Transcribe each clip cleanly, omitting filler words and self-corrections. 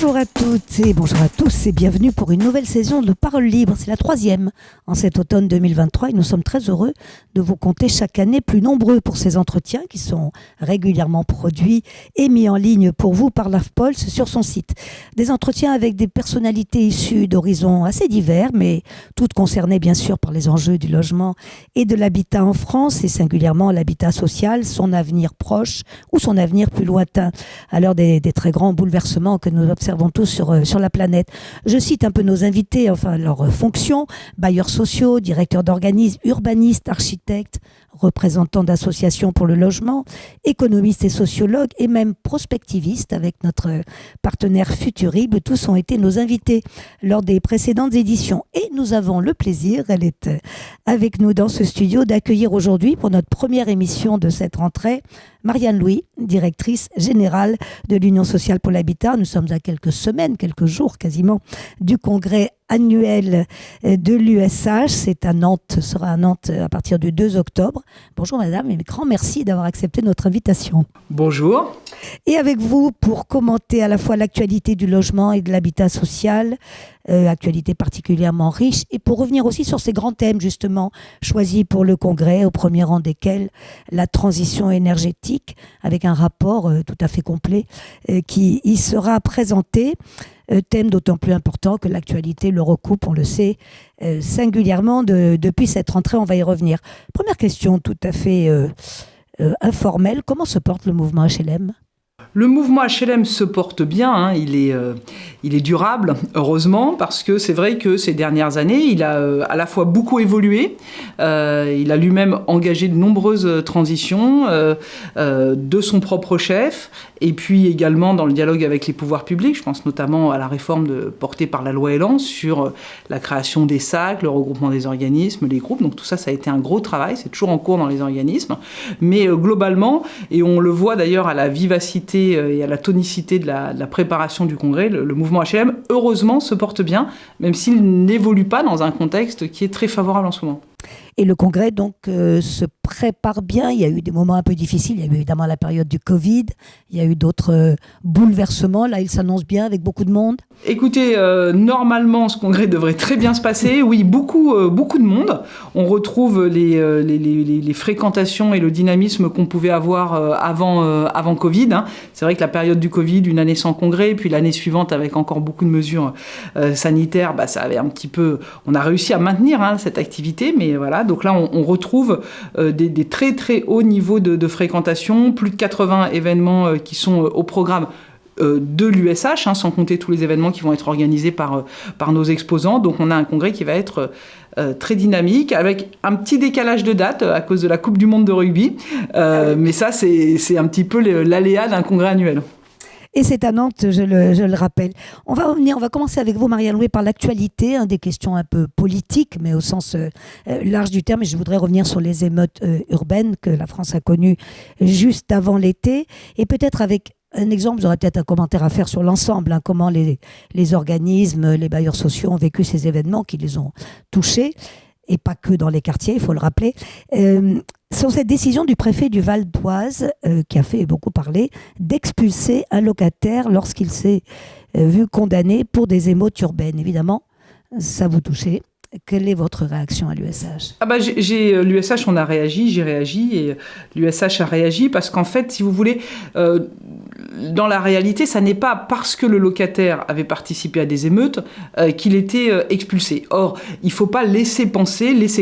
Bonjour à toutes et bonjour à tous et bienvenue pour une nouvelle saison de Parole Libre. C'est la 3e en cet automne 2023 et nous sommes très heureux de vous compter chaque année plus nombreux pour ces entretiens qui sont régulièrement produits et mis en ligne pour vous par l'AFPOLS sur son site. Des entretiens avec des personnalités issues d'horizons assez divers mais toutes concernées bien sûr par les enjeux du logement et de l'habitat en France et singulièrement l'habitat social, son avenir proche ou son avenir plus lointain à l'heure des très grands bouleversements que nous observons tous sur la planète. Je cite un peu nos invités, enfin leurs fonctions, bailleurs sociaux, directeurs d'organismes, urbanistes, architectes, représentants d'associations pour le logement, économistes et sociologues et même prospectivistes avec notre partenaire Futurib. Tous ont été nos invités lors des précédentes éditions et nous avons le plaisir, elle est avec nous dans ce studio, d'accueillir aujourd'hui pour notre première émission de cette rentrée Marianne Louis, directrice générale de l'Union sociale pour l'habitat. Nous sommes à quelques semaines, quelques jours quasiment, du congrès annuel de l'USH. C'est à Nantes, sera à Nantes à partir du 2 octobre. Bonjour madame et grand merci d'avoir accepté notre invitation. Bonjour. Et avec vous pour commenter à la fois l'actualité du logement et de l'habitat social, actualité particulièrement riche, et pour revenir aussi sur ces grands thèmes justement choisis pour le congrès, au premier rang desquels la transition énergétique, avec un rapport tout à fait complet qui y sera présenté. Thème d'autant plus important que l'actualité le recoupe, on le sait, singulièrement depuis cette rentrée, on va y revenir. Première question tout à fait informelle, comment se porte le mouvement HLM ? Le mouvement HLM se porte bien, hein. Il est durable, heureusement, parce que c'est vrai que ces dernières années, il a à la fois beaucoup évolué, il a lui-même engagé de nombreuses transitions de son propre chef, et puis également dans le dialogue avec les pouvoirs publics. Je pense notamment à la réforme portée par la loi Elan sur la création des SAC, le regroupement des organismes, les groupes. Donc tout ça, ça a été un gros travail, c'est toujours en cours dans les organismes. Mais globalement, et on le voit d'ailleurs à la vivacité et à la tonicité de la préparation du congrès, le mouvement HLM, heureusement, se porte bien, même s'il n'évolue pas dans un contexte qui est très favorable en ce moment. Et le congrès donc se prépare bien. Il y a eu des moments un peu difficiles. Il y a eu évidemment la période du Covid. Il y a eu d'autres bouleversements. Là, il s'annonce bien avec beaucoup de monde. Écoutez, normalement, ce congrès devrait très bien se passer. Oui, beaucoup de monde. On retrouve les fréquentations et le dynamisme qu'on pouvait avoir avant Covid. Hein. C'est vrai que la période du Covid, une année sans congrès, puis l'année suivante avec encore beaucoup de mesures sanitaires, ça avait un petit peu... On a réussi à maintenir cette activité, mais voilà. Donc là, on retrouve des très très hauts niveaux de fréquentation, plus de 80 événements qui sont au programme de l'USH, sans compter tous les événements qui vont être organisés par nos exposants. Donc on a un congrès qui va être très dynamique, avec un petit décalage de date à cause de la Coupe du Monde de rugby. Mais ça, c'est un petit peu l'aléa d'un congrès annuel. Et c'est à Nantes, je le rappelle. On va commencer avec vous, Marianne Louis, par l'actualité, des questions un peu politiques, mais au sens large du terme. Et je voudrais revenir sur les émeutes urbaines que la France a connues juste avant l'été. Et peut-être avec un exemple, vous aurez peut-être un commentaire à faire sur l'ensemble, comment les organismes, les bailleurs sociaux ont vécu ces événements qui les ont touchés, et pas que dans les quartiers, il faut le rappeler. Sur cette décision du préfet du Val d'Oise, qui a fait beaucoup parler, d'expulser un locataire lorsqu'il s'est vu condamné pour des émeutes urbaines. Évidemment, ça vous touchait. Quelle est votre réaction à l'USH ? L'USH, on a réagi, j'ai réagi, et l'USH a réagi parce qu'en fait, si vous voulez, dans la réalité, ça n'est pas parce que le locataire avait participé à des émeutes qu'il était expulsé. Or, il ne faut pas laisser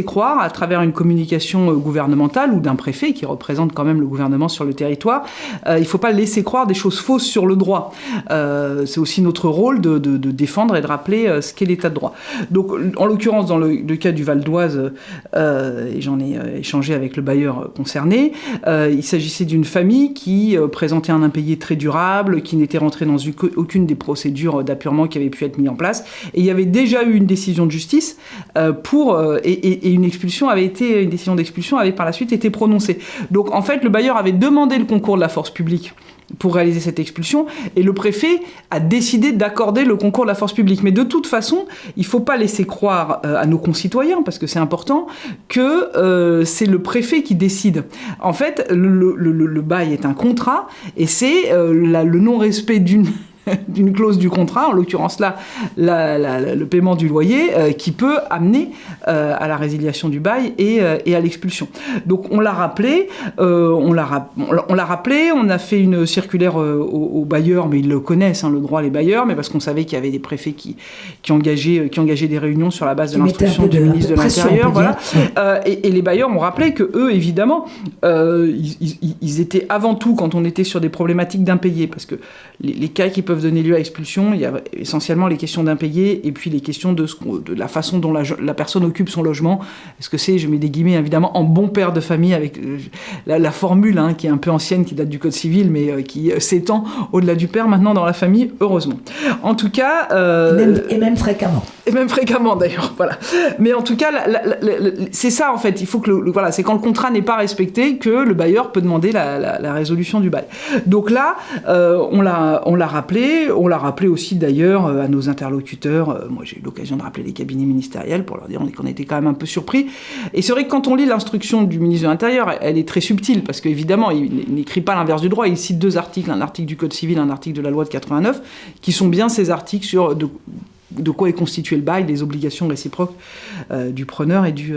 croire, à travers une communication gouvernementale ou d'un préfet qui représente quand même le gouvernement sur le territoire, il ne faut pas laisser croire des choses fausses sur le droit. C'est aussi notre rôle de défendre et de rappeler ce qu'est l'état de droit. Donc, en l'occurrence, dans le cas du Val d'Oise, et j'en ai échangé avec le bailleur concerné, il s'agissait d'une famille qui présentait un impayé très durable, qui n'était rentrée dans aucune des procédures d'appurement qui avaient pu être mises en place. Et il y avait déjà eu une décision de justice et une décision d'expulsion avait par la suite été prononcée. Donc en fait, le bailleur avait demandé le concours de la force publique pour réaliser cette expulsion, et le préfet a décidé d'accorder le concours de la force publique. Mais de toute façon, il ne faut pas laisser croire à nos concitoyens, parce que c'est important, que c'est le préfet qui décide. En fait, le bail est un contrat, et c'est le non-respect d'une d'une clause du contrat, en l'occurrence là, le paiement du loyer, qui peut amener à la résiliation du bail et à l'expulsion. Donc on l'a rappelé, on a fait une circulaire aux bailleurs, mais ils le connaissent, le droit les bailleurs, mais parce qu'on savait qu'il y avait des préfets qui engageaient des réunions sur la base de l'instruction du ministre de l'Intérieur. Voilà. Et les bailleurs ont rappelé que eux, évidemment, ils étaient avant tout, quand on était sur des problématiques d'impayés, parce que les cas qui peuvent donner lieu à expulsion, il y a essentiellement les questions d'impayés et puis les questions de la façon dont la personne occupe son logement. Est-ce que c'est, je mets des guillemets évidemment, en bon père de famille, avec la formule qui est un peu ancienne, qui date du Code civil, mais qui s'étend au-delà du père maintenant dans la famille, heureusement. En tout cas... Même fréquemment. Et même fréquemment d'ailleurs, voilà. Mais en tout cas, c'est ça en fait. Il faut que c'est quand le contrat n'est pas respecté que le bailleur peut demander la résolution du bail. Donc là, on l'a rappelé aussi d'ailleurs à nos interlocuteurs. Moi, j'ai eu l'occasion de rappeler les cabinets ministériels pour leur dire qu'on était quand même un peu surpris. Et c'est vrai que quand on lit l'instruction du ministre de l'Intérieur, elle est très subtile parce qu'évidemment, il n'écrit pas l'inverse du droit. Il cite 2 articles, un article du Code civil, un article de la loi de 89, qui sont bien ces articles sur de quoi est constitué le bail, les obligations réciproques du preneur et du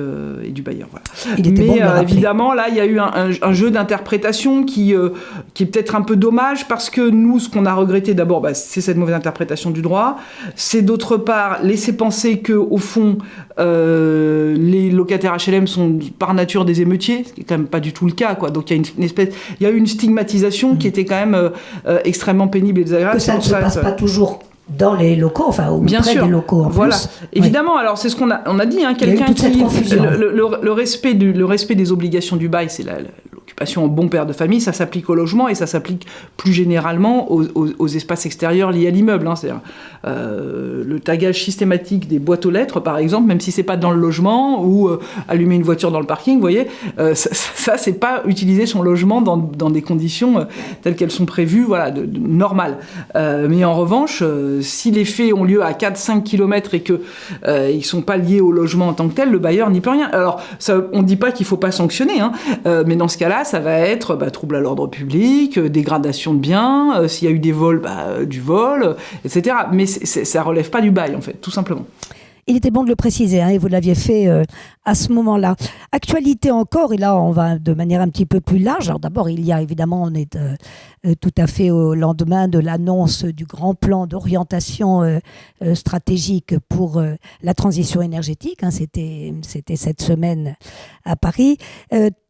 bailleur. Voilà. Mais évidemment, là, il y a eu un jeu d'interprétation qui est peut-être un peu dommage parce que nous, ce qu'on a regretté d'abord, c'est cette mauvaise interprétation du droit. C'est d'autre part laisser penser que, au fond, les locataires HLM sont par nature des émeutiers, ce qui est quand même pas du tout le cas, quoi. Donc il y a eu une stigmatisation qui était quand même extrêmement pénible et désagréable. Que ça ne se passe pas toujours dans les locaux, ou bien près sûr, des locaux en voilà. plus. Évidemment, alors c'est ce qu'on a dit, quelqu'un qui le respect des obligations du bail, c'est l'occupation en bon père de famille, ça s'applique au logement et ça s'applique plus généralement aux espaces extérieurs liés à l'immeuble. C'est-à-dire le tagage systématique des boîtes aux lettres, par exemple, même si c'est pas dans le logement, ou allumer une voiture dans le parking, vous voyez, ça c'est pas utiliser son logement dans des conditions telles qu'elles sont prévues, normales. Mais en revanche, si les faits ont lieu à 4-5 km et qu'ils ne sont pas liés au logement en tant que tel, le bailleur n'y peut rien. Alors, on ne dit pas qu'il ne faut pas sanctionner, mais dans ce cas-là, ça va être trouble à l'ordre public, dégradation de biens, s'il y a eu des vols, du vol, etc. Mais ça ne relève pas du bail, en fait, tout simplement. Il était bon de le préciser, et vous l'aviez fait à ce moment-là. Actualité encore, et là on va de manière un petit peu plus large. Alors d'abord, on est tout à fait au lendemain de l'annonce du grand plan d'orientation stratégique pour la transition énergétique. C'était cette semaine à Paris.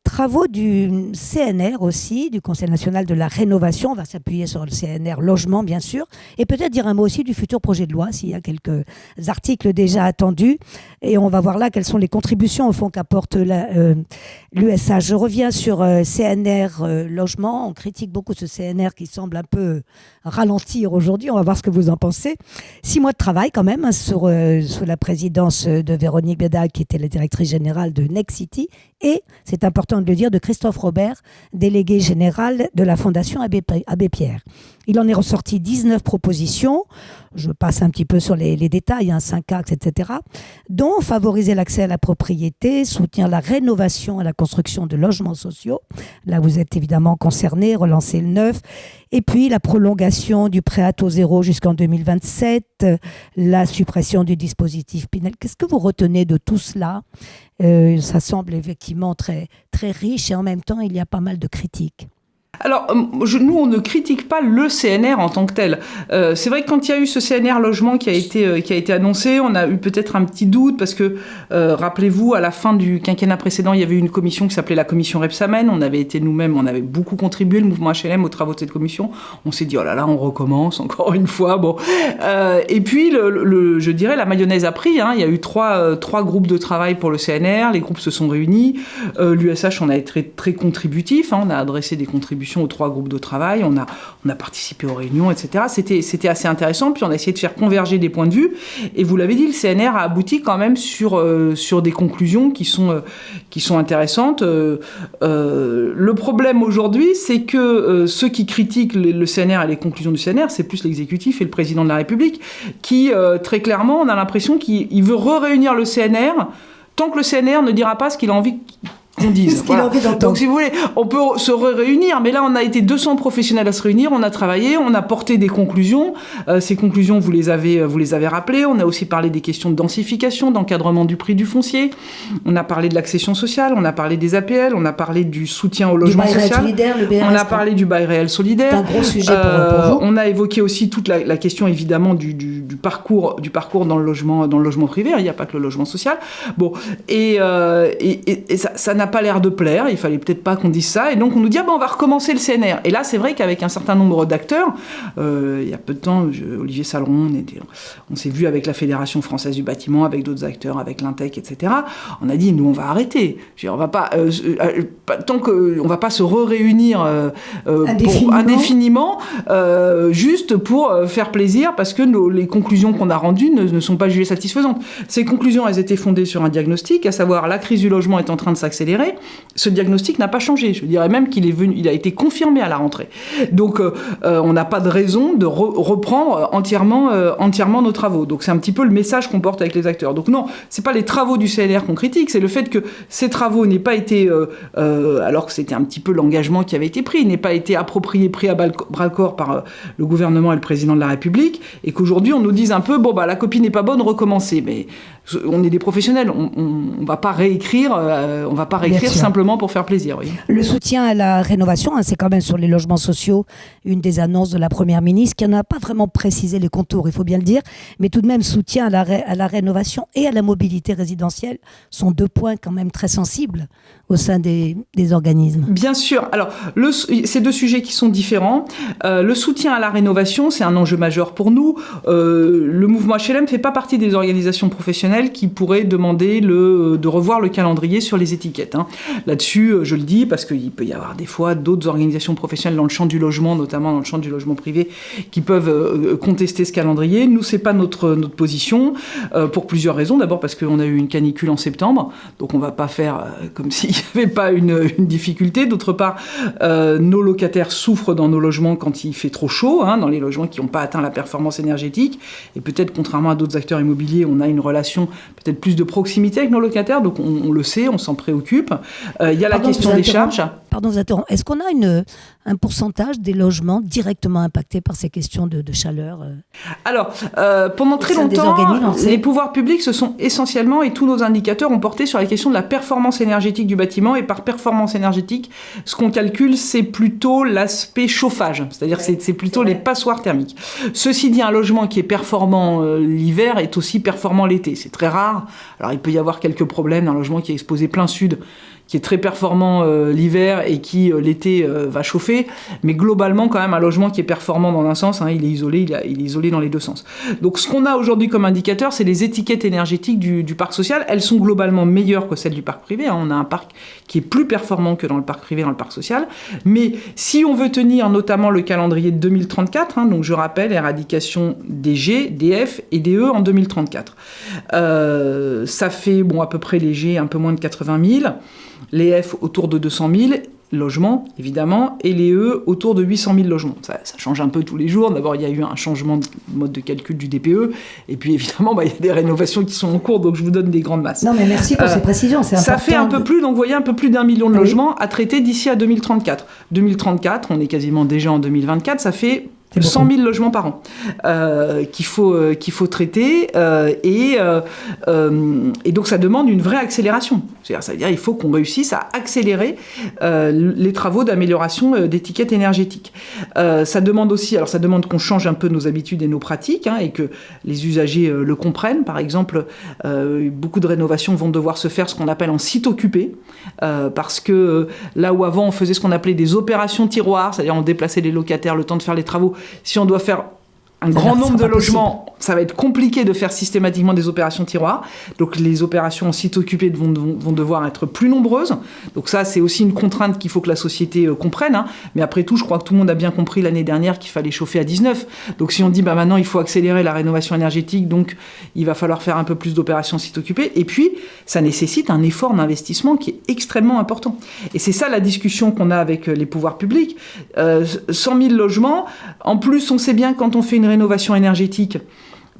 Travaux du CNR aussi, du Conseil national de la rénovation. On va s'appuyer sur le CNR logement, bien sûr. Et peut-être dire un mot aussi du futur projet de loi, s'il y a quelques articles déjà attendus. Et on va voir là quelles sont les contributions, au fond, qu'apporte l'USH. Je reviens sur CNR logement. On critique beaucoup ce CNR qui semble un peu ralentir aujourd'hui. On va voir ce que vous en pensez. 6 mois de travail, quand même, sous la présidence de Véronique Bédague, qui était la directrice générale de Nexity. Et, c'est important de le dire, de Christophe Robert, délégué général de la Fondation Abbé Pierre. Il en est ressorti 19 propositions, je passe un petit peu sur les détails, 5 axes, etc., dont favoriser l'accès à la propriété, soutenir la rénovation et la construction de logements sociaux, là vous êtes évidemment concernés, relancer le neuf, et puis la prolongation du prêt à taux zéro jusqu'en 2027, la suppression du dispositif Pinel. Qu'est-ce que vous retenez de tout cela ? Ça semble effectivement très, très riche et en même temps il y a pas mal de critiques. Alors, nous, on ne critique pas le CNR en tant que tel. C'est vrai que quand il y a eu ce CNR logement qui a été annoncé, on a eu peut-être un petit doute parce que, rappelez-vous, à la fin du quinquennat précédent, il y avait eu une commission qui s'appelait la commission Rebsamen. On avait beaucoup contribué, le mouvement HLM, aux travaux de cette commission. On s'est dit, oh là là, on recommence encore une fois. Bon. Et puis, je dirais, la mayonnaise a pris. Il y a eu trois groupes de travail pour le CNR. Les groupes se sont réunis. L'USH, on a été très, très contributif. On a adressé des contributions aux 3 groupes de travail, on a participé aux réunions, etc. C'était assez intéressant, puis on a essayé de faire converger des points de vue, et vous l'avez dit, le CNR a abouti quand même sur des conclusions qui sont intéressantes. Le problème aujourd'hui, c'est que ceux qui critiquent le CNR et les conclusions du CNR, c'est plus l'exécutif et le président de la République, qui, très clairement, on a l'impression qu'il veut réunir le CNR, tant que le CNR ne dira pas ce qu'il a envie qu'on dise. Ce qu'il a envie d'entendre. Donc, si vous voulez, on peut se réunir, mais là, on a été 200 professionnels à se réunir, on a travaillé, on a porté des conclusions. Ces conclusions, vous les avez rappelées. On a aussi parlé des questions de densification, d'encadrement du prix du foncier. On a parlé de l'accession sociale, on a parlé des APL, on a parlé du soutien au logement social. Solidaire, le BRS, on a parlé du bail réel solidaire. C'est un gros sujet pour vous. On a évoqué aussi toute la question, évidemment, du parcours dans le logement privé. Il n'y a pas que le logement social. Bon, et ça n'a pas l'air de plaire, il fallait peut-être pas qu'on dise ça, et donc on nous dit on va recommencer le CNR. Et là, c'est vrai qu'avec un certain nombre d'acteurs, il y a peu de temps, Olivier Saleron, on s'est vu avec la Fédération française du bâtiment, avec d'autres acteurs, avec l'Intec, etc. On a dit, nous, on va arrêter. On va pas, tant qu'on va pas se réunir indéfiniment, juste pour faire plaisir, parce que les conclusions qu'on a rendues ne sont pas jugées satisfaisantes. Ces conclusions, elles étaient fondées sur un diagnostic, à savoir la crise du logement est en train de s'accélérer. Ce diagnostic n'a pas changé. Je dirais même il a été confirmé à la rentrée. Donc, on n'a pas de raison de reprendre entièrement nos travaux. Donc, c'est un petit peu le message qu'on porte avec les acteurs. Donc, non, c'est pas les travaux du CNR qu'on critique, c'est le fait que ces travaux n'aient pas été, alors que c'était un petit peu l'engagement qui avait été pris, n'aient pas été appropriés, pris à bras-le-corps par le gouvernement et le président de la République, et qu'aujourd'hui, on nous dise un peu, la copie n'est pas bonne, recommencer. Mais on est des professionnels, on va pas réécrire, simplement pour faire plaisir. Oui. Le soutien à la rénovation, c'est quand même sur les logements sociaux une des annonces de la Première ministre, qui n'a pas vraiment précisé les contours, il faut bien le dire, mais tout de même soutien à la rénovation et à la mobilité résidentielle sont deux points quand même très sensibles au sein des organismes. Bien sûr. Alors, ces deux sujets qui sont différents. Le soutien à la rénovation, c'est un enjeu majeur pour nous. Le mouvement HLM ne fait pas partie des organisations professionnelles qui pourraient demander de revoir le calendrier sur les étiquettes. Là-dessus, je le dis parce qu'il peut y avoir des fois d'autres organisations professionnelles dans le champ du logement, notamment dans le champ du logement privé, qui peuvent contester ce calendrier. Nous, c'est pas notre position, pour plusieurs raisons. D'abord parce qu'on a eu une canicule en septembre, donc on va pas faire comme s'il n'y avait pas une difficulté. D'autre part, nos locataires souffrent dans nos logements quand il fait trop chaud, dans les logements qui n'ont pas atteint la performance énergétique. Et peut-être, contrairement à d'autres acteurs immobiliers, on a une relation peut-être plus de proximité avec nos locataires, donc on le sait, on s'en préoccupe. Il y a la question des charges. Pardon, vous interromps. Est-ce qu'on a un pourcentage des logements directement impactés par ces questions de chaleur Alors, pendant très longtemps, les pouvoirs publics se sont essentiellement, et tous nos indicateurs ont porté sur la question de la performance énergétique du bâtiment. Et par performance énergétique, ce qu'on calcule, c'est plutôt l'aspect chauffage. C'est-à-dire c'est plutôt les passoires thermiques. Ceci dit, un logement qui est performant l'hiver est aussi performant l'été. C'est très rare. Alors, il peut y avoir quelques problèmes d'un logement qui est exposé plein sud, qui est très performant l'hiver et qui, l'été, va chauffer. Mais globalement, quand même, un logement qui est performant dans un sens, il est isolé, il est isolé dans les deux sens. Donc, ce qu'on a aujourd'hui comme indicateur, c'est les étiquettes énergétiques du parc social. Elles sont globalement meilleures que celles du parc privé. On a un parc qui est plus performant que dans le parc privé, dans le parc social. Mais si on veut tenir notamment le calendrier de 2034, donc je rappelle, éradication des G, des F et des E en 2034. Ça fait, à peu près les G, un peu moins de 80 000. Les F autour de 200 000 logements, évidemment, et les E autour de 800 000 logements. Ça change un peu tous les jours. D'abord, il y a eu un changement de mode de calcul du DPE, et puis évidemment, il y a des rénovations qui sont en cours, donc je vous donne des grandes masses. Non, mais merci pour ces précisions, c'est important. Ça fait un peu plus d'1 million de logements à traiter d'ici à 2034. 2034, on est quasiment déjà en 2024, ça fait 100 000 logements par an qu'il faut traiter et donc ça demande une vraie accélération. C'est-à-dire, ça veut dire qu'il faut qu'on réussisse à accélérer les travaux d'amélioration d'étiquettes énergétiques. Ça demande qu'on change un peu nos habitudes et nos pratiques et que les usagers le comprennent. Par exemple, beaucoup de rénovations vont devoir se faire ce qu'on appelle en site occupé parce que là où avant on faisait ce qu'on appelait des opérations tiroirs, c'est-à-dire on déplaçait les locataires le temps de faire les travaux. Si on doit faire un grand nombre de logements, ça va être compliqué de faire systématiquement des opérations tiroirs. Donc les opérations en site occupé vont devoir être plus nombreuses. Donc ça, c'est aussi une contrainte qu'il faut que la société comprenne. Mais après tout, je crois que tout le monde a bien compris l'année dernière qu'il fallait chauffer à 19. Donc si on dit maintenant il faut accélérer la rénovation énergétique, donc il va falloir faire un peu plus d'opérations en site occupé. Et puis, ça nécessite un effort d'investissement qui est extrêmement important. Et c'est ça la discussion qu'on a avec les pouvoirs publics. 100 000 logements. En plus, on sait bien quand on fait une rénovation énergétique,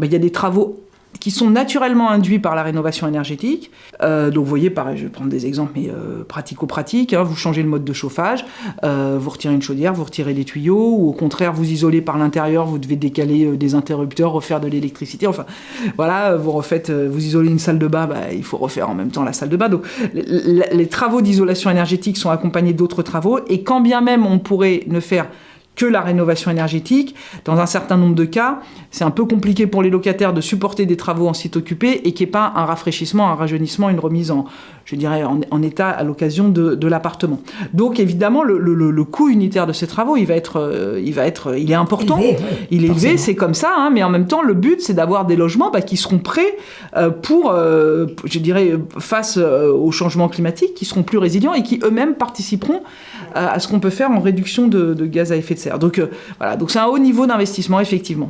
il y a des travaux qui sont naturellement induits par la rénovation énergétique. Donc vous voyez, pareil, je vais prendre des exemples, mais pratico-pratiques, vous changez le mode de chauffage, vous retirez une chaudière, vous retirez les tuyaux, ou au contraire, vous isolez par l'intérieur, vous devez décaler des interrupteurs, refaire de l'électricité, enfin, voilà, vous isolez une salle de bain, il faut refaire en même temps la salle de bain. Donc les travaux d'isolation énergétique sont accompagnés d'autres travaux, et quand bien même on pourrait ne faire que la rénovation énergétique, dans un certain nombre de cas, c'est un peu compliqué pour les locataires de supporter des travaux en site occupé et qu'il n'y ait pas un rafraîchissement, un rajeunissement, une remise en état à l'occasion de l'appartement. Donc évidemment, le coût unitaire de ces travaux, il est important. Il est élevé, c'est comme ça, mais en même temps, le but, c'est d'avoir des logements qui seront prêts face au changement climatique, qui seront plus résilients et qui eux-mêmes participeront à ce qu'on peut faire en réduction de gaz à effet de serre. Donc voilà, donc c'est un haut niveau d'investissement, effectivement.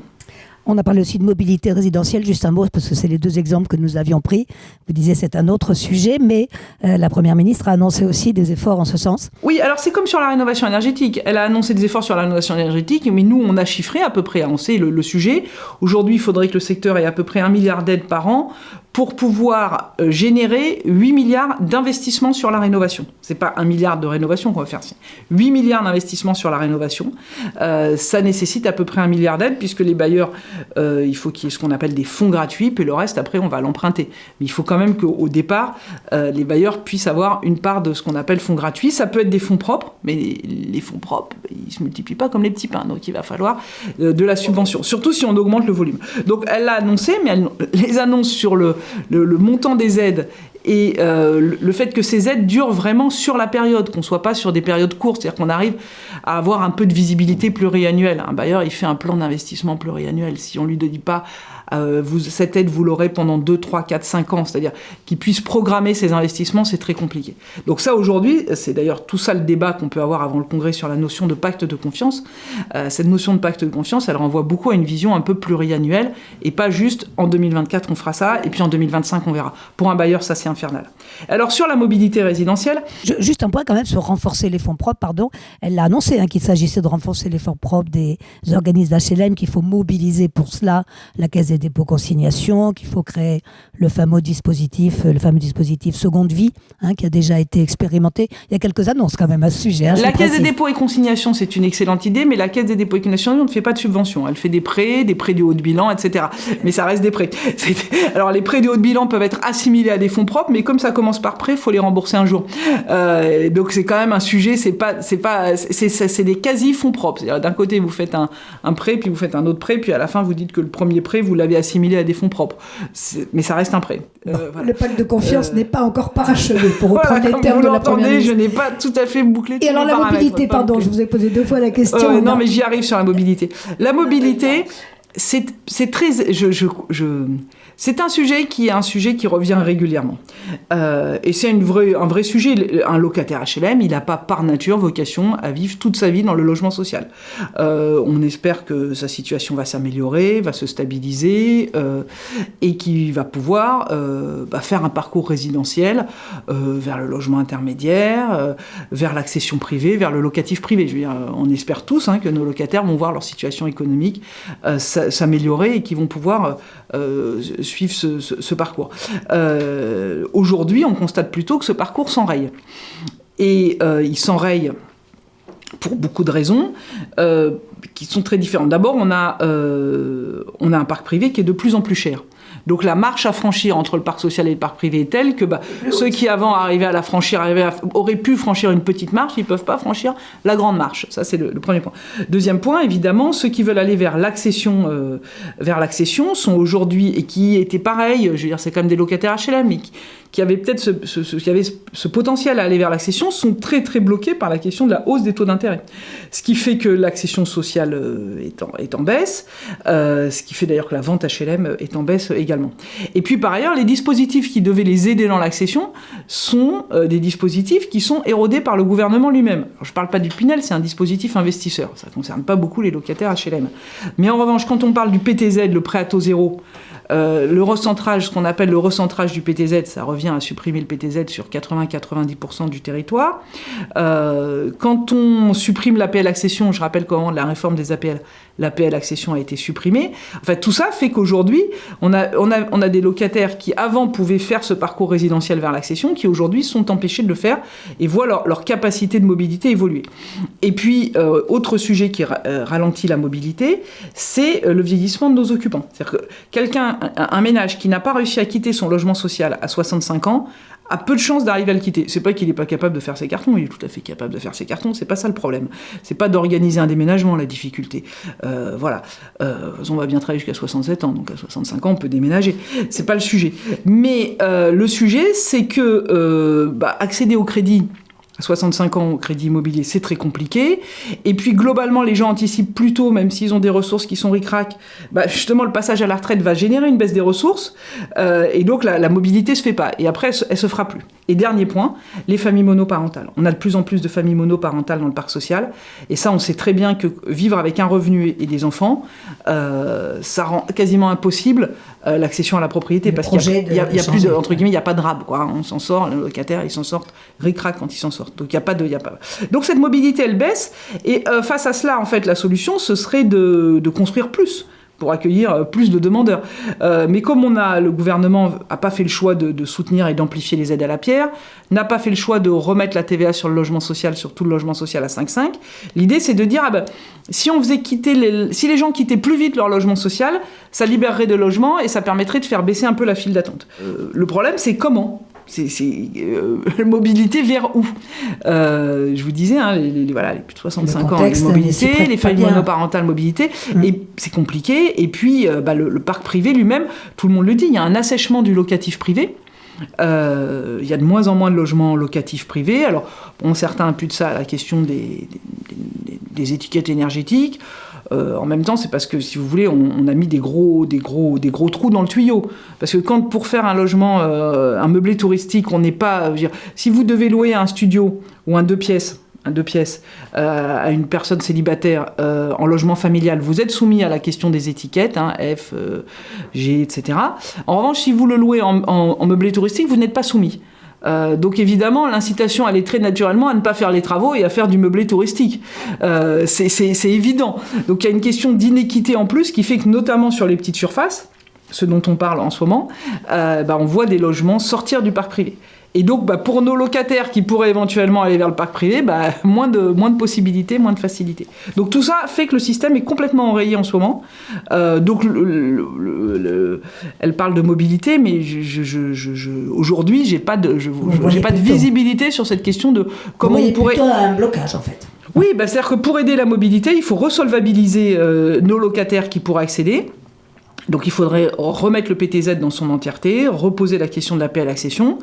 On a parlé aussi de mobilité résidentielle, juste un mot, parce que c'est les deux exemples que nous avions pris. Vous disiez c'est un autre sujet, mais la Première ministre a annoncé aussi des efforts en ce sens. Oui, alors c'est comme sur la rénovation énergétique. Elle a annoncé des efforts sur la rénovation énergétique, mais nous, on a chiffré à peu près, on sait le sujet. Aujourd'hui, il faudrait que le secteur ait à peu près 1 milliard d'aides par an pour pouvoir générer 8 milliards d'investissements sur la rénovation. C'est pas 1 milliard de rénovation qu'on va faire, c'est 8 milliards d'investissements sur la rénovation. Ça nécessite à peu près 1 milliard d'aides, puisque les bailleurs, il faut qu'il y ait ce qu'on appelle des fonds gratuits, puis le reste, après, on va l'emprunter. Mais il faut quand même qu'au départ, les bailleurs puissent avoir une part de ce qu'on appelle fonds gratuits. Ça peut être des fonds propres, mais les fonds propres, ils se multiplient pas comme les petits pains, donc il va falloir de la subvention, surtout si on augmente le volume. Donc elle l'a annoncé, mais elle les annonce sur le montant des aides et le fait que ces aides durent vraiment sur la période, qu'on ne soit pas sur des périodes courtes, c'est-à-dire qu'on arrive à avoir un peu de visibilité pluriannuelle. Un bailleur, il fait un plan d'investissement pluriannuel. Si on ne lui dit pas cette aide, vous l'aurez pendant 2, 3, 4, 5 ans, c'est-à-dire qu'il puisse programmer ses investissements, c'est très compliqué. Donc ça, aujourd'hui, c'est d'ailleurs tout ça le débat qu'on peut avoir avant le Congrès sur la notion de pacte de confiance. Cette notion de pacte de confiance, elle renvoie beaucoup à une vision un peu pluriannuelle et pas juste en 2024 on fera ça et puis en 2025 on verra. Pour un bailleur, ça c'est infernal. Alors sur la mobilité résidentielle... Juste un point quand même sur renforcer les fonds propres, elle l'a annoncé qu'il s'agissait de renforcer les fonds propres des organismes d'HLM, qu'il faut mobiliser pour cela la Caisse des dépôts consignation, qu'il faut créer le fameux dispositif seconde vie, qui a déjà été expérimenté. Il y a quelques annonces quand même à ce sujet. La Caisse des dépôts et consignation, c'est une excellente idée, mais la Caisse des dépôts et consignation ne fait pas de subvention. Elle fait des prêts du haut de bilan, etc. Mais ça reste des prêts. Alors les prêts du haut de bilan peuvent être assimilés à des fonds propres, mais comme ça commence par prêt, il faut les rembourser un jour. Donc c'est quand même un sujet, c'est des quasi-fonds propres. C'est-à-dire, d'un côté, vous faites un prêt, puis vous faites un autre prêt, puis à la fin, vous dites que le premier prêt, vous l'avez assimilé à des fonds propres. Mais ça reste un prêt. Voilà. Le pacte de confiance n'est pas encore parachevé, pour reprendre les termes de la Première ministre. Je n'ai pas tout à fait bouclé tous les paramètres. Et alors la mobilité, pardon, je vous ai posé 2 fois la question. Non, mais j'y arrive sur la mobilité. La mobilité, c'est très... C'est un sujet qui revient régulièrement. Et c'est un vrai sujet. Un locataire HLM, il n'a pas par nature vocation à vivre toute sa vie dans le logement social. On espère que sa situation va s'améliorer, va se stabiliser, et qu'il va pouvoir faire un parcours résidentiel vers le logement intermédiaire, vers l'accession privée, vers le locatif privé. Je veux dire, on espère tous que nos locataires vont voir leur situation économique s'améliorer et qu'ils vont pouvoir suivre ce parcours. Aujourd'hui, on constate plutôt que ce parcours s'enraye. Et il s'enraye pour beaucoup de raisons qui sont très différentes. D'abord, on a un parc privé qui est de plus en plus cher. Donc la marche à franchir entre le parc social et le parc privé est telle que ceux qui avant arrivaient à la franchir, auraient pu franchir une petite marche, ils ne peuvent pas franchir la grande marche. Ça, c'est le premier point. Deuxième point, évidemment, ceux qui veulent aller vers l'accession sont aujourd'hui, et qui étaient pareils, je veux dire, c'est quand même des locataires HLM, mais qui avaient peut-être ce potentiel à aller vers l'accession, sont très très bloqués par la question de la hausse des taux d'intérêt. Ce qui fait que l'accession sociale est en baisse, ce qui fait d'ailleurs que la vente HLM est en baisse également. Et puis par ailleurs, les dispositifs qui devaient les aider dans l'accession sont des dispositifs qui sont érodés par le gouvernement lui-même. Alors, je ne parle pas du Pinel, c'est un dispositif investisseur, ça ne concerne pas beaucoup les locataires HLM. Mais en revanche, quand on parle du PTZ, le prêt à taux zéro, le recentrage, ce qu'on appelle le recentrage du PTZ, ça revient à supprimer le PTZ sur 80-90% du territoire. Quand on supprime l'APL accession, je rappelle comment la réforme des APL, l'APL accession a été supprimée. En fait, tout ça fait qu'aujourd'hui, on a des locataires qui, avant, pouvaient faire ce parcours résidentiel vers l'accession, qui, aujourd'hui, sont empêchés de le faire et voient leur capacité de mobilité évoluer. Et puis, autre sujet qui ralentit la mobilité, c'est le vieillissement de nos occupants. C'est-à-dire que un ménage qui n'a pas réussi à quitter son logement social à 65 ans, a peu de chances d'arriver à le quitter. C'est pas qu'il n'est pas capable de faire ses cartons, il est tout à fait capable de faire ses cartons, c'est pas ça le problème. C'est pas d'organiser un déménagement la difficulté. Voilà. On va bien travailler jusqu'à 67 ans, donc à 65 ans on peut déménager. C'est pas le sujet. Mais le sujet, c'est que accéder au crédit, à 65 ans au crédit immobilier, c'est très compliqué. Et puis, globalement, les gens anticipent plutôt, même s'ils ont des ressources qui sont ric-rac, justement, le passage à la retraite va générer une baisse des ressources. Et donc, la mobilité se fait pas. Et après, elle se fera plus. Et dernier point, les familles monoparentales. On a de plus en plus de familles monoparentales dans le parc social. Et ça, on sait très bien que vivre avec un revenu et des enfants, ça rend quasiment impossible l'accession à la propriété. Parce qu'il y a plus de, entre guillemets, il n'y a pas de rab, quoi. On s'en sort, le locataire, ils s'en sortent ric-rac quand ils s'en sortent. Donc, il n'y a pas. Donc, cette mobilité, elle baisse. Et face à cela, en fait, la solution, ce serait de construire plus pour accueillir plus de demandeurs. Mais comme le gouvernement n'a pas fait le choix de soutenir et d'amplifier les aides à la pierre, n'a pas fait le choix de remettre la TVA sur le logement social, sur tout le logement social à 5,5, l'idée c'est de dire, si les gens quittaient plus vite leur logement social, ça libérerait de logements et ça permettrait de faire baisser un peu la file d'attente. Le problème, c'est comment ? C'est mobilité vers où je vous disais, les plus de 65 ans, les mobilités, les familles monoparentales, mobilité, et c'est compliqué. Et puis, le parc privé lui-même, tout le monde le dit, il y a un assèchement du locatif privé. Il y a de moins en moins de logements locatifs privés. Alors, certains imputent ça à la question des étiquettes énergétiques. En même temps, c'est parce que, si vous voulez, on a mis des gros trous dans le tuyau. Parce que pour faire un logement, un meublé touristique, on n'est pas... si vous devez louer un studio ou un deux pièces à une personne célibataire en logement familial, vous êtes soumis à la question des étiquettes, F, G, etc. En revanche, si vous le louez en meublé touristique, vous n'êtes pas soumis. Donc évidemment, l'incitation, elle est très naturellement à ne pas faire les travaux et à faire du meublé touristique. C'est évident. Donc il y a une question d'inéquité en plus qui fait que, notamment sur les petites surfaces, ce dont on parle en ce moment, on voit des logements sortir du parc privé. Et donc, pour nos locataires qui pourraient éventuellement aller vers le parc privé, moins de possibilités, moins de facilités. Donc tout ça fait que le système est complètement enrayé en ce moment. Donc elle parle de mobilité, mais aujourd'hui, j'ai pas de visibilité sur cette question de comment on pourrait... plutôt un blocage, en fait. Oui, c'est-à-dire que pour aider la mobilité, il faut resolvabiliser nos locataires qui pourraient accéder. Donc il faudrait remettre le PTZ dans son entièreté, reposer la question de l'APL accession,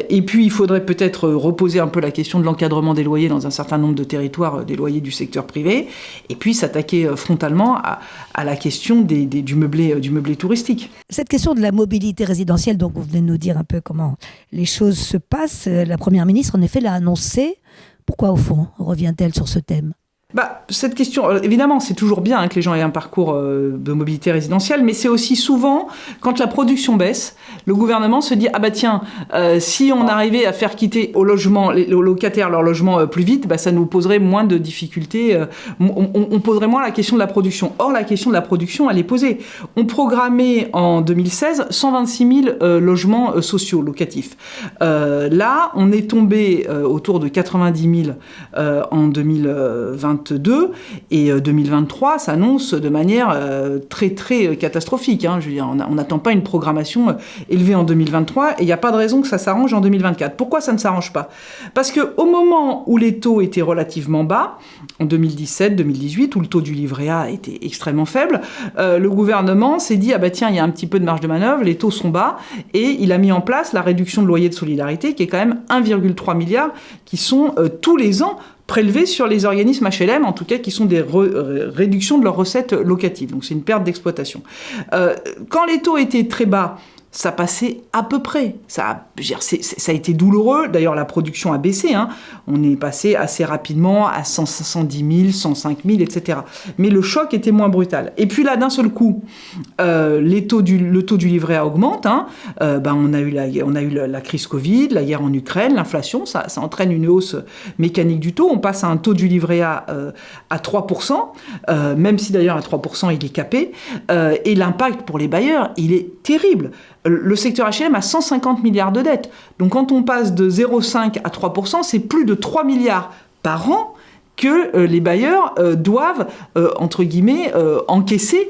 et puis il faudrait peut-être reposer un peu la question de l'encadrement des loyers dans un certain nombre de territoires, des loyers du secteur privé, et puis s'attaquer frontalement à la question du meublé touristique. Cette question de la mobilité résidentielle, donc vous venez de nous dire un peu comment les choses se passent. La Première ministre, en effet, l'a annoncé. Pourquoi, au fond, revient-elle sur ce thème ? Cette question, évidemment, c'est toujours bien que les gens aient un parcours de mobilité résidentielle, mais c'est aussi souvent, quand la production baisse, le gouvernement se dit, si on arrivait à faire quitter aux locataires leur logement plus vite, ça nous poserait moins de difficultés, on poserait moins la question de la production. Or, la question de la production, elle est posée. On programmait en 2016 126 000 logements sociaux, locatifs. Là, on est tombé autour de 90 000 en 2022, et 2023 s'annonce de manière très très catastrophique. Je veux dire, on n'attend pas une programmation élevée en 2023 et il n'y a pas de raison que ça s'arrange en 2024. Pourquoi ça ne s'arrange pas ? Parce qu'au moment où les taux étaient relativement bas, en 2017-2018, où le taux du livret A était extrêmement faible, le gouvernement s'est dit, il y a un petit peu de marge de manœuvre, les taux sont bas, et il a mis en place la réduction de loyer de solidarité, qui est quand même 1,3 milliard, qui sont tous les ans prélevés sur les organismes HLM, en tout cas qui sont des réductions de leurs recettes locatives. Donc c'est une perte d'exploitation. Quand les taux étaient très bas, ça passait à peu près. Ça a été douloureux. D'ailleurs, la production a baissé. On est passé assez rapidement à 110 000, 105 000, etc. Mais le choc était moins brutal. Et puis là, d'un seul coup, le taux du livret A augmente. On a eu la crise Covid, la guerre en Ukraine, l'inflation. Ça entraîne une hausse mécanique du taux. On passe à un taux du livret A à 3%, même si d'ailleurs à 3%, il est capé. Et l'impact pour les bailleurs, il est terrible. Le secteur HLM a 150 milliards de dettes. Donc quand on passe de 0,5 à 3%, c'est plus de 3 milliards par an que les bailleurs doivent, entre guillemets, encaisser,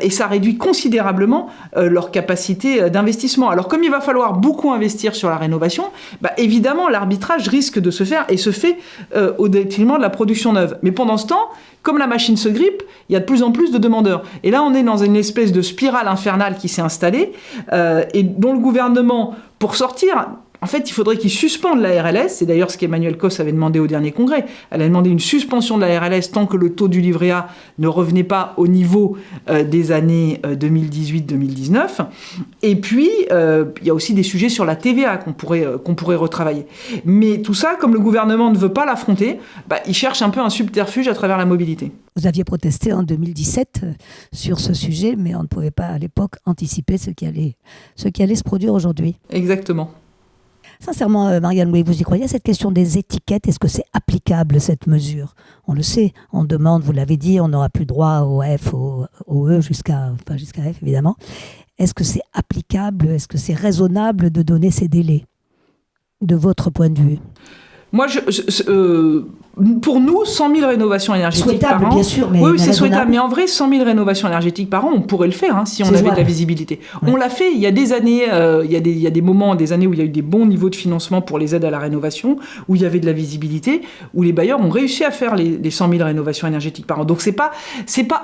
et ça réduit considérablement leur capacité d'investissement. Alors comme il va falloir beaucoup investir sur la rénovation, évidemment l'arbitrage risque de se faire, et se fait au détriment de la production neuve. Mais pendant ce temps, comme la machine se grippe, il y a de plus en plus de demandeurs. Et là, on est dans une espèce de spirale infernale qui s'est installée, et dont le gouvernement, pour sortir... En fait, il faudrait qu'ils suspendent la RLS. C'est d'ailleurs ce qu'Emmanuel Cos avait demandé au dernier congrès. Elle a demandé une suspension de la RLS tant que le taux du livret A ne revenait pas au niveau des années 2018-2019. Et puis, il y a aussi des sujets sur la TVA qu'on pourrait retravailler. Mais tout ça, comme le gouvernement ne veut pas l'affronter, il cherche un peu un subterfuge à travers la mobilité. Vous aviez protesté en 2017 sur ce sujet, mais on ne pouvait pas à l'époque anticiper ce qui allait se produire aujourd'hui. Exactement. Sincèrement, Marianne Louis, vous y croyez à cette question des étiquettes? Est-ce que c'est applicable, cette mesure? On le sait, on demande, vous l'avez dit, on n'aura plus droit au F, au E, jusqu'à F, évidemment. Est-ce que c'est applicable? Est-ce que c'est raisonnable de donner ces délais, de votre point de vue? Moi, pour nous, 100 000 rénovations énergétiques par an... bien sûr, mais oui, c'est souhaitable. Mais en vrai, 100 000 rénovations énergétiques par an, on pourrait le faire si on avait de la visibilité. Ouais. On l'a fait il y a des années. Il y a des moments, des années où il y a eu des bons niveaux de financement pour les aides à la rénovation, où il y avait de la visibilité, où les bailleurs ont réussi à faire les 100 000 rénovations énergétiques par an. Donc, c'est pas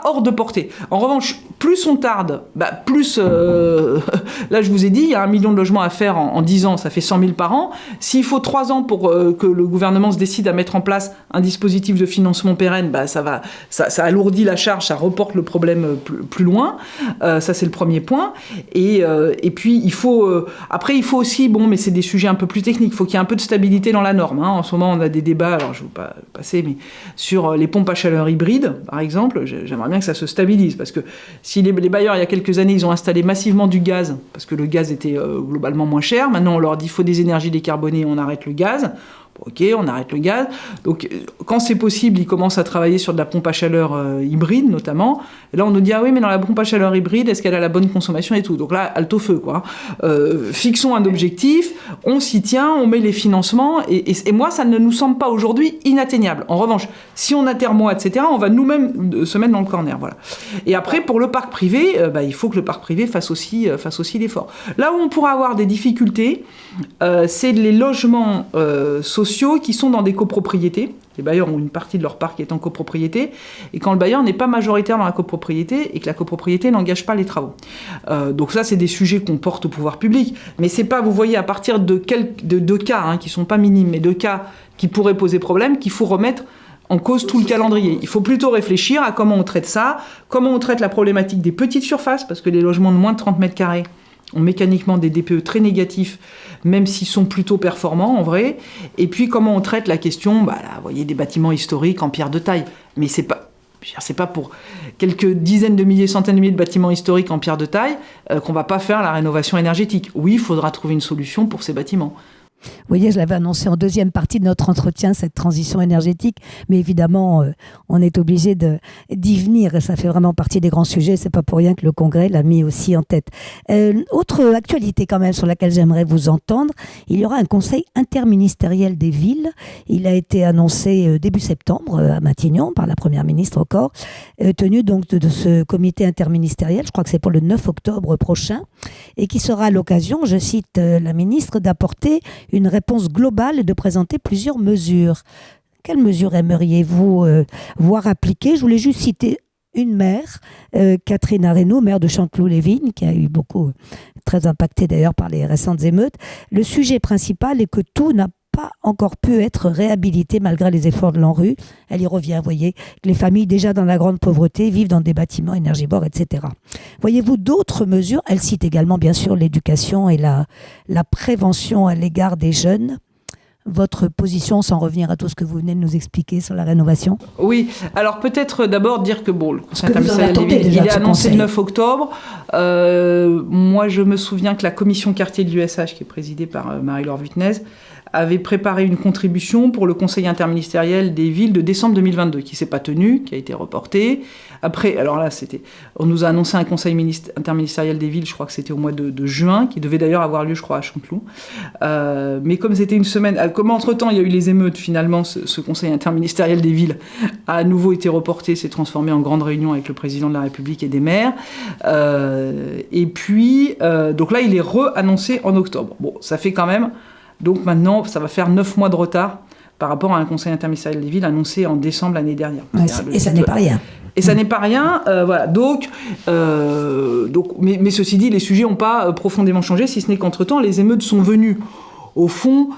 hors de portée. En revanche, plus on tarde, plus... là, je vous ai dit, il y a 1 million de logements à faire en 10 ans, ça fait 100 000 par an. S'il faut 3 ans pour que le gouvernement se décide à mettre en place un dispositif de financement pérenne, ça alourdit la charge, ça reporte le problème plus loin. Ça, c'est le premier point. Et puis, il faut aussi, mais c'est des sujets un peu plus techniques, il faut qu'il y ait un peu de stabilité dans la norme. En ce moment, on a des débats, alors je ne vais pas passer, mais sur les pompes à chaleur hybrides, par exemple, j'aimerais bien que ça se stabilise, parce que si les bailleurs, il y a quelques années, ils ont installé massivement du gaz, parce que le gaz était globalement moins cher, maintenant on leur dit qu'il faut des énergies décarbonées, on arrête le gaz. Ok, on arrête le gaz. Donc, quand c'est possible, ils commencent à travailler sur de la pompe à chaleur hybride, notamment. Et là, on nous dit, ah oui, mais dans la pompe à chaleur hybride, est-ce qu'elle a la bonne consommation et tout? Donc là, halte au feu, quoi. Fixons un objectif, on s'y tient, on met les financements. Et moi, ça ne nous semble pas aujourd'hui inatteignable. En revanche, si on a Thermo, etc., on va nous-mêmes se mettre dans le corner, voilà. Et après, pour le parc privé, il faut que le parc privé fasse aussi l'effort. Là où on pourra avoir des difficultés, c'est les logements sociaux qui sont dans des copropriétés. Les bailleurs ont une partie de leur parc qui est en copropriété, et quand le bailleur n'est pas majoritaire dans la copropriété et que la copropriété n'engage pas les travaux. Donc ça, c'est des sujets qu'on porte au pouvoir public, mais c'est pas, vous voyez, à partir de deux cas qui sont pas minimes, mais 2 cas qui pourraient poser problème, qu'il faut remettre en cause tout le calendrier. Il faut plutôt réfléchir à comment on traite ça, comment on traite la problématique des petites surfaces, parce que les logements de moins de 30 mètres carrés ont mécaniquement des DPE très négatifs, même s'ils sont plutôt performants en vrai. Et puis comment on traite la question, vous voyez, des bâtiments historiques en pierre de taille. Mais c'est pas pour quelques dizaines de milliers, centaines de milliers de bâtiments historiques en pierre de taille qu'on va pas faire la rénovation énergétique. Oui, il faudra trouver une solution pour ces bâtiments. Vous voyez, je l'avais annoncé en deuxième partie de notre entretien, cette transition énergétique, mais évidemment, on est obligé d'y venir, et ça fait vraiment partie des grands sujets, c'est pas pour rien que le Congrès l'a mis aussi en tête. Autre actualité quand même sur laquelle j'aimerais vous entendre, il y aura un conseil interministériel des villes, il a été annoncé début septembre à Matignon, par la Première ministre encore, tenu donc de ce comité interministériel, je crois que c'est pour le 9 octobre prochain, et qui sera l'occasion, je cite la ministre, d'apporter une réponse globale et de présenter plusieurs mesures. Quelles mesures aimeriez-vous voir appliquées? Je voulais juste citer une maire, Catherine Arraynaud, maire de Chanteloup-les-Vignes, qui a eu beaucoup, très impactée d'ailleurs par les récentes émeutes. Le sujet principal est que tout n'a pas encore pu être réhabilitée malgré les efforts de l'ANRU. Elle y revient, vous voyez, que les familles déjà dans la grande pauvreté vivent dans des bâtiments énergivores, etc. Voyez-vous d'autres mesures? Elle cite également, bien sûr, l'éducation et la prévention à l'égard des jeunes. Votre position, sans revenir à tout ce que vous venez de nous expliquer sur la rénovation? Oui, alors peut-être d'abord dire que le Conseil interministériel des villes, il est annoncé le 9 octobre. Moi, je me souviens que la commission quartier de l'USH, qui est présidée par Marie-Laure Wutnez, avait préparé une contribution pour le Conseil interministériel des villes de décembre 2022, qui ne s'est pas tenu, qui a été reporté. Après, alors là, on nous a annoncé un Conseil interministériel des villes, je crois que c'était au mois de juin, qui devait d'ailleurs avoir lieu, je crois, à Chanteloup. Mais comme c'était une semaine, comme entre-temps, il y a eu les émeutes, finalement, ce Conseil interministériel des villes a à nouveau été reporté, s'est transformé en grande réunion avec le président de la République et des maires. Et puis, donc là, il est re-annoncé en octobre. Bon, ça fait quand même... Donc maintenant, ça va faire 9 mois de retard par rapport à un Conseil interministériel des villes annoncé en décembre l'année dernière. Ouais, et ça n'est pas rien. Et ça n'est pas rien, voilà. Donc, mais ceci dit, les sujets n'ont pas profondément changé, si ce n'est qu'entre-temps, les émeutes sont venues, au fond,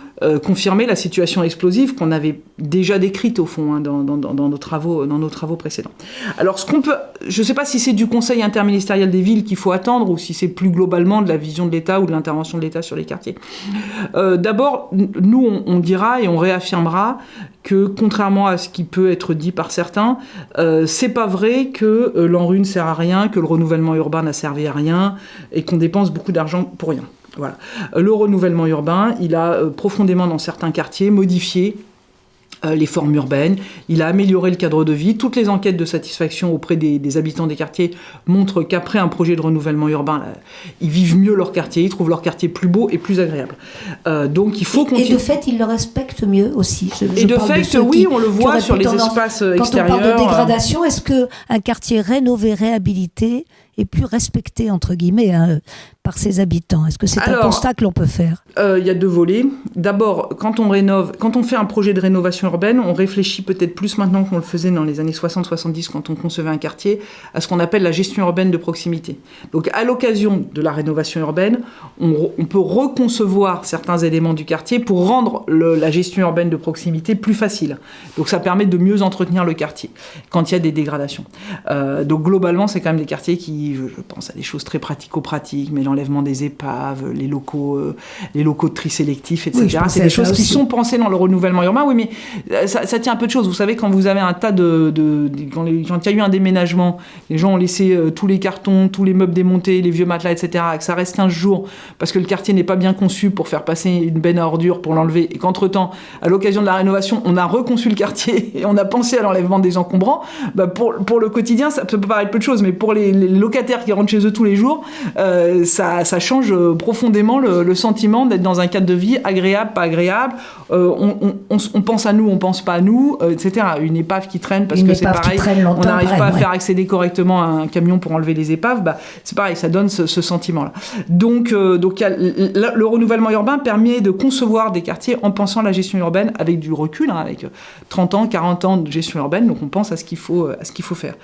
confirmer la situation explosive qu'on avait déjà décrite, au fond, dans nos travaux précédents. Alors, je ne sais pas si c'est du Conseil interministériel des villes qu'il faut attendre, ou si c'est plus globalement de la vision de l'État ou de l'intervention de l'État sur les quartiers. D'abord, nous, on dira et on réaffirmera que, contrairement à ce qui peut être dit par certains, c'est pas vrai que l'ANRU ne sert à rien, que le renouvellement urbain n'a servi à rien, et qu'on dépense beaucoup d'argent pour rien. Voilà. Le renouvellement urbain, il a profondément, dans certains quartiers, modifié les formes urbaines, il a amélioré le cadre de vie. Toutes les enquêtes de satisfaction auprès des habitants des quartiers montrent qu'après un projet de renouvellement urbain, ils vivent mieux leur quartier, ils trouvent leur quartier plus beau et plus agréable. Donc il faut continuer. Et de fait, ils le respectent mieux aussi. Et de fait, oui, on le voit sur les espaces extérieurs. Quand on parle de dégradation, est-ce qu'un quartier rénové, réhabilité est plus respecté, entre guillemets, par ses habitants? Est-ce que c'est un constat que l'on peut faire? Il y a deux volets. D'abord, quand on fait un projet de rénovation urbaine, on réfléchit peut-être plus maintenant qu'on le faisait dans les années 60-70 quand on concevait un quartier, à ce qu'on appelle la gestion urbaine de proximité. Donc, à l'occasion de la rénovation urbaine, on peut reconcevoir certains éléments du quartier pour rendre la gestion urbaine de proximité plus facile. Donc, ça permet de mieux entretenir le quartier quand il y a des dégradations. Donc, globalement, c'est quand même des quartiers qui, je pense à des choses très pratico-pratiques, mais l'enlèvement des épaves, les locaux de tri sélectif, etc. Oui, c'est des choses qui sont pensées dans le renouvellement urbain. Oui, mais ça tient un peu de choses. Vous savez, quand vous avez un tas quand il y a eu un déménagement, les gens ont laissé tous les cartons, tous les meubles démontés, les vieux matelas, etc., et que ça reste 15 jours parce que le quartier n'est pas bien conçu pour faire passer une benne à ordures pour l'enlever, et qu'entre-temps, à l'occasion de la rénovation, on a reconçu le quartier et on a pensé à l'enlèvement des encombrants, pour le quotidien, ça peut paraître peu de choses, mais pour les locataires qui rentrent chez eux tous les jours, ça change profondément le sentiment d'être dans un cadre de vie agréable, pas agréable. On pense à nous, on pense pas à nous, etc. Une épave qui traîne parce que c'est pareil, on n'arrive pas à faire accéder correctement à un camion pour enlever les épaves, c'est pareil, ça donne ce sentiment-là. Donc le renouvellement urbain permet de concevoir des quartiers en pensant la gestion urbaine avec du recul, avec 30 ans, 40 ans de gestion urbaine, donc on pense à ce qu'il faut faire.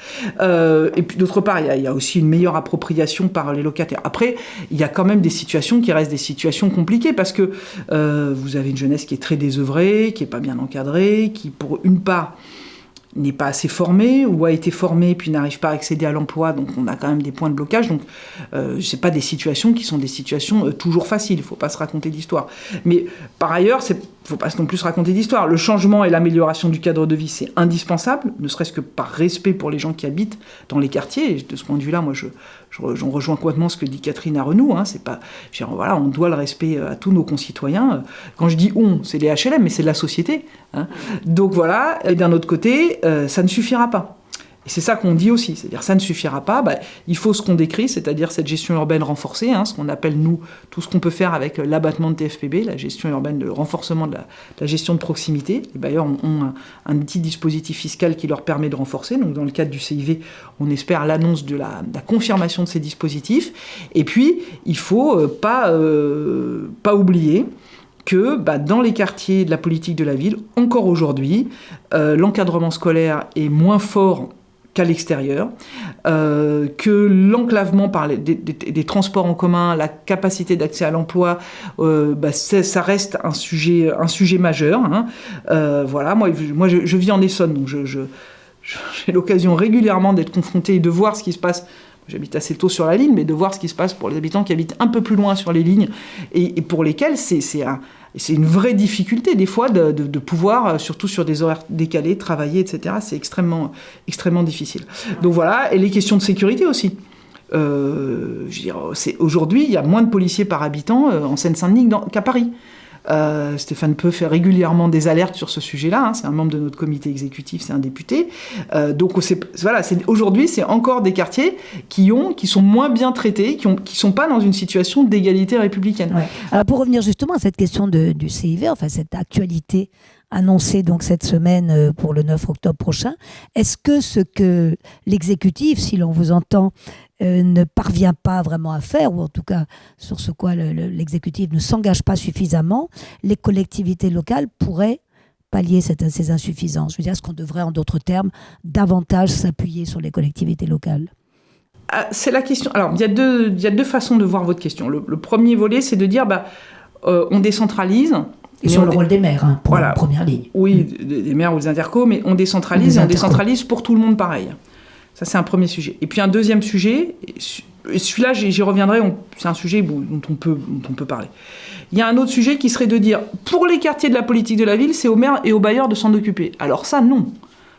Et puis d'autre part, il y a aussi une meilleure appropriation par les locataires. Après, il y a quand même des situations qui restent des situations compliquées parce que vous avez une jeunesse qui est très désœuvrée, qui n'est pas bien encadrée, qui pour une part n'est pas assez formée ou a été formée puis n'arrive pas à accéder à l'emploi, donc on a quand même des points de blocage. Donc c'est pas des situations qui sont des situations toujours faciles, il faut pas se raconter d'histoire. Mais par ailleurs, faut pas non plus se raconter d'histoire. Le changement et l'amélioration du cadre de vie, c'est indispensable, ne serait-ce que par respect pour les gens qui habitent dans les quartiers. Et de ce point de vue-là, moi, j'en rejoins complètement ce que dit Catherine Arenoux. C'est pas, voilà, on doit le respect à tous nos concitoyens. Quand je dis on, c'est les HLM, mais c'est la société. Donc voilà. Et d'un autre côté, ça ne suffira pas. Et c'est ça qu'on dit aussi, c'est-à-dire ça ne suffira pas, il faut ce qu'on décrit, c'est-à-dire cette gestion urbaine renforcée, ce qu'on appelle nous, tout ce qu'on peut faire avec l'abattement de TFPB, la gestion urbaine, le renforcement de la gestion de proximité. Les bailleurs ont un petit dispositif fiscal qui leur permet de renforcer, donc dans le cadre du CIV, on espère l'annonce de la confirmation de ces dispositifs. Et puis, il faut pas oublier que dans les quartiers de la politique de la ville, encore aujourd'hui, l'encadrement scolaire est moins fort qu'à l'extérieur, que l'enclavement par des transports en commun, la capacité d'accès à l'emploi, ça reste un sujet majeur. Hein. Voilà, moi je vis en Essonne, donc j'ai l'occasion régulièrement d'être confronté et de voir ce qui se passe. J'habite assez tôt sur la ligne, mais de voir ce qui se passe pour les habitants qui habitent un peu plus loin sur les lignes et pour lesquels c'est une vraie difficulté des fois de pouvoir, surtout sur des horaires décalés, travailler, etc. C'est extrêmement, extrêmement difficile. Donc voilà, et les questions de sécurité aussi. Aujourd'hui, il y a moins de policiers par habitant en Seine-Saint-Denis qu'à Paris. Stéphane Peu fait régulièrement des alertes sur ce sujet-là. Hein, c'est un membre de notre comité exécutif, c'est un député. Donc aujourd'hui, c'est encore des quartiers qui sont moins bien traités, qui sont pas dans une situation d'égalité républicaine. Ouais. Alors pour revenir justement à cette question du CIV, enfin cette actualité annoncée donc cette semaine pour le 9 octobre prochain, est-ce que ce que l'exécutif, si l'on vous entend, ne parvient pas vraiment à faire, ou en tout cas sur ce quoi l'exécutif ne s'engage pas suffisamment, les collectivités locales pourraient pallier ces insuffisances? Je veux dire, est-ce qu'on devrait, en d'autres termes, davantage s'appuyer sur les collectivités locales? C'est la question. Alors, il y a deux façons de voir votre question. Le premier volet, c'est de dire, on décentralise. Et sur le rôle des maires, hein, pour la première ligne. Oui, des maires ou des intercos, mais on décentralise, on décentralise pour tout le monde pareil. Ça, c'est un premier sujet. Et puis un deuxième sujet, et celui-là, j'y reviendrai, c'est un sujet dont on peut parler. Il y a un autre sujet qui serait de dire, pour les quartiers de la politique de la ville, c'est aux maires et aux bailleurs de s'en occuper. Alors ça, non.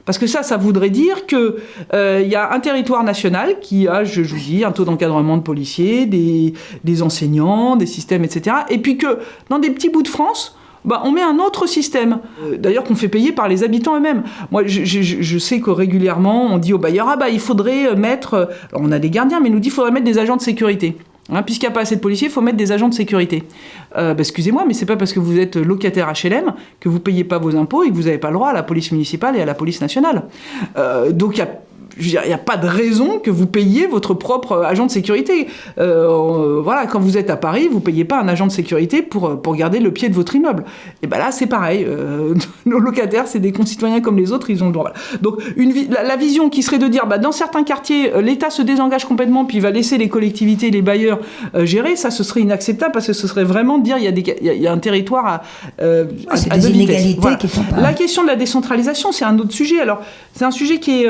Parce que ça voudrait dire qu'il y a un territoire national qui a, je vous dis, un taux d'encadrement de policiers, des enseignants, des systèmes, etc. Et puis que dans des petits bouts de France, on met un autre système, d'ailleurs qu'on fait payer par les habitants eux-mêmes. Moi, je sais que régulièrement, on dit aux bailleurs, il faudrait mettre... Alors, on a des gardiens, mais il nous dit qu'il faudrait mettre des agents de sécurité. Hein, puisqu'il n'y a pas assez de policiers, il faut mettre des agents de sécurité. Excusez-moi, mais c'est pas parce que vous êtes locataire HLM que vous ne payez pas vos impôts et que vous n'avez pas le droit à la police municipale et à la police nationale. Donc, il n'y a pas de raison que vous payiez votre propre agent de sécurité. Voilà, quand vous êtes à Paris, vous ne payez pas un agent de sécurité pour garder le pied de votre immeuble. Et là, c'est pareil. Nos locataires, c'est des concitoyens comme les autres, ils ont le droit. Voilà. Donc, la vision qui serait de dire, dans certains quartiers, l'État se désengage complètement, puis il va laisser les collectivités, les bailleurs gérer, ça, ce serait inacceptable, parce que ce serait vraiment de dire, il y a un territoire c'est des inégalités voilà. Qui sont pas... La question de la décentralisation, c'est un autre sujet. Alors, c'est un sujet qui est...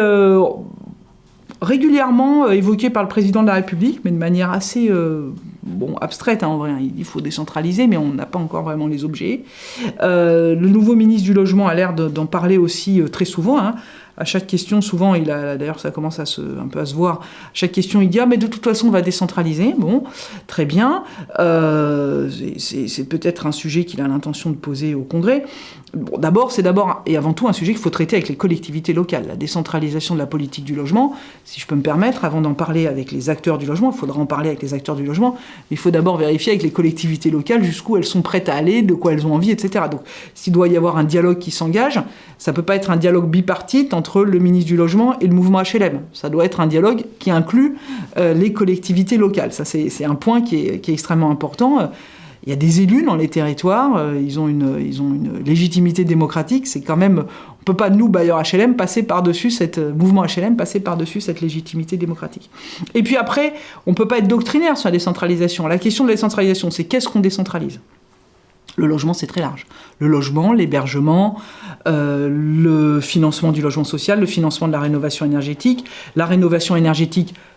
régulièrement évoqué par le président de la République, mais de manière assez abstraite en vrai. Il faut décentraliser, mais on n'a pas encore vraiment les objets. Le nouveau ministre du Logement a l'air d'en parler aussi très souvent. Hein. À chaque question, souvent, d'ailleurs ça commence un peu à se voir, à chaque question il dit « mais de toute façon on va décentraliser ». Bon, très bien. C'est peut-être un sujet qu'il a l'intention de poser au Congrès. Bon, c'est d'abord et avant tout un sujet qu'il faut traiter avec les collectivités locales. La décentralisation de la politique du logement, si je peux me permettre, avant d'en parler avec les acteurs du logement, il faudra en parler avec les acteurs du logement, mais il faut d'abord vérifier avec les collectivités locales jusqu'où elles sont prêtes à aller, de quoi elles ont envie, etc. Donc s'il doit y avoir un dialogue qui s'engage, ça ne peut pas être un dialogue bipartite entre le ministre du Logement et le mouvement HLM. Ça doit être un dialogue qui inclut les collectivités locales. Ça, c'est un point qui est extrêmement important. Il y a des élus dans les territoires, ils ont une légitimité démocratique. C'est quand même, on peut pas, nous, bailleurs HLM, passer par-dessus mouvement HLM, passer par-dessus cette légitimité démocratique. Et puis après, on peut pas être doctrinaire sur la décentralisation. La question de la décentralisation, c'est qu'est-ce qu'on décentralise ? Le logement, c'est très large. Le logement, l'hébergement, le financement du logement social, le financement de la rénovation énergétique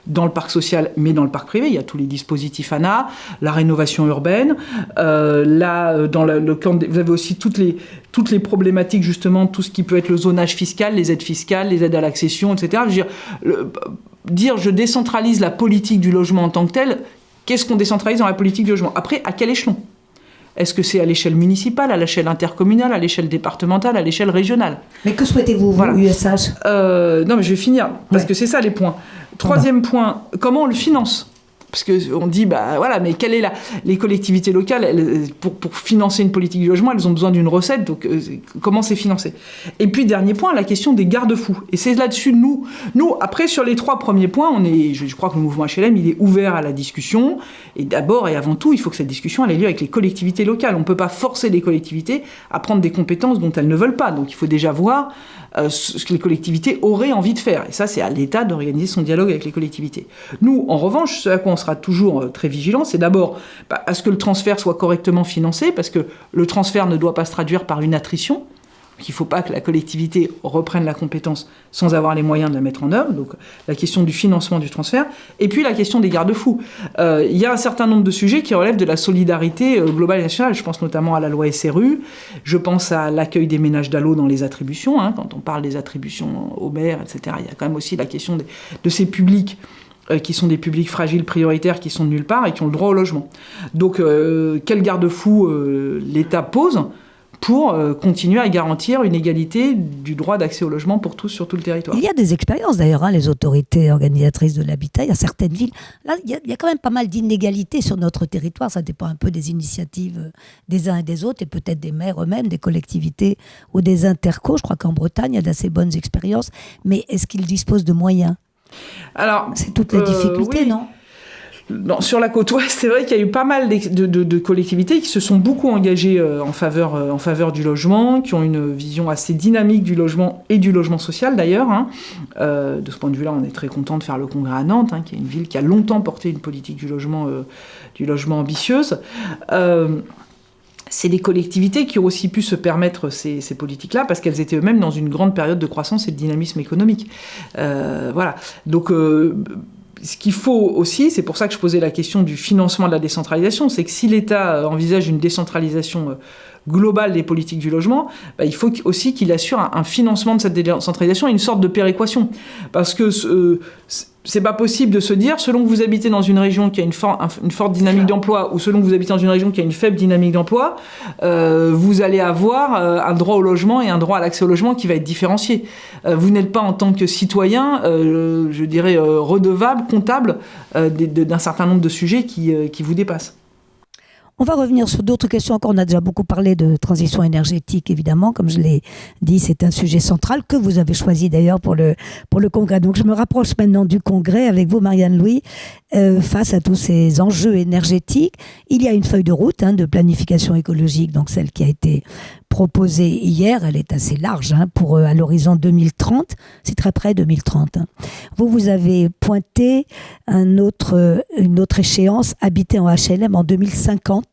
dans le parc social, mais dans le parc privé. Il y a tous les dispositifs ANA, la rénovation urbaine. Dans le camp, vous avez aussi toutes les problématiques, justement, tout ce qui peut être le zonage fiscal, les aides fiscales, les aides à l'accession, etc. Je veux dire, je décentralise la politique du logement en tant que telle. Qu'est-ce qu'on décentralise dans la politique du logement ? Après, à quel échelon ? Est-ce que c'est à l'échelle municipale, à l'échelle intercommunale, à l'échelle départementale, à l'échelle régionale ? Mais que souhaitez-vous, voilà. USH ? Non, mais je vais finir, parce que c'est ça les points. Troisième point, comment on le finance ? Parce qu'on dit, mais quelle est les collectivités locales, pour financer une politique du logement, elles ont besoin d'une recette, donc comment c'est financé? Et puis, dernier point, la question des garde-fous. Et c'est là-dessus, nous, après, sur les 3 premiers points, je crois que le mouvement HLM, il est ouvert à la discussion. Et d'abord et avant tout, il faut que cette discussion ait lieu avec les collectivités locales. On ne peut pas forcer les collectivités à prendre des compétences dont elles ne veulent pas. Donc, il faut déjà voir ce que les collectivités auraient envie de faire. Et ça, c'est à l'État d'organiser son dialogue avec les collectivités. Nous, en revanche, ce à quoi on sera toujours très vigilants, c'est d'abord à ce que le transfert soit correctement financé, parce que le transfert ne doit pas se traduire par une attrition. Il ne faut pas que la collectivité reprenne la compétence sans avoir les moyens de la mettre en œuvre. Donc, la question du financement du transfert. Et puis, la question des garde-fous. Il y a un certain nombre de sujets qui relèvent de la solidarité globale et nationale. Je pense notamment à la loi SRU. Je pense à l'accueil des ménages DALO dans les attributions. Quand on parle des attributions aux maires, etc., il y a quand même aussi la question de ces publics qui sont des publics fragiles, prioritaires, qui sont de nulle part et qui ont le droit au logement. Donc, quel garde-fou l'État pose pour continuer à garantir une égalité du droit d'accès au logement pour tous sur tout le territoire. Il y a des expériences d'ailleurs, les autorités organisatrices de l'habitat, il y a certaines villes. Là, il y a quand même pas mal d'inégalités sur notre territoire, ça dépend un peu des initiatives des uns et des autres, et peut-être des maires eux-mêmes, des collectivités ou des intercos. Je crois qu'en Bretagne, il y a d'assez bonnes expériences, mais est-ce qu'ils disposent de moyens? Alors, c'est toute la difficulté, oui. Non, sur la côte ouest, c'est vrai qu'il y a eu pas mal de collectivités qui se sont beaucoup engagées en faveur du logement, qui ont une vision assez dynamique du logement et du logement social d'ailleurs. De ce point de vue-là, on est très content de faire le congrès à Nantes, qui est une ville qui a longtemps porté une politique du logement ambitieuse. C'est des collectivités qui ont aussi pu se permettre ces politiques-là parce qu'elles étaient eux-mêmes dans une grande période de croissance et de dynamisme économique. Voilà. Donc, ce qu'il faut aussi, c'est pour ça que je posais la question du financement de la décentralisation, c'est que si l'État envisage une décentralisation globale des politiques du logement, il faut aussi qu'il assure un financement de cette décentralisation et une sorte de péréquation. Parce que c'est pas possible de se dire, selon que vous habitez dans une région qui a une forte dynamique d'emploi ou selon que vous habitez dans une région qui a une faible dynamique d'emploi, vous allez avoir un droit au logement et un droit à l'accès au logement qui va être différencié. Vous n'êtes pas en tant que citoyen, je dirais, redevable, comptable d'un certain nombre de sujets qui vous dépassent. On va revenir sur d'autres questions encore. On a déjà beaucoup parlé de transition énergétique, évidemment. Comme je l'ai dit, c'est un sujet central que vous avez choisi d'ailleurs pour le congrès. Donc, je me rapproche maintenant du congrès avec vous, Marianne Louis. Face à tous ces enjeux énergétiques, il y a une feuille de route de planification écologique, donc celle qui a été proposée hier. Elle est assez large pour à l'horizon 2030. C'est très près 2030. Vous avez pointé une autre échéance, habiter en HLM en 2050.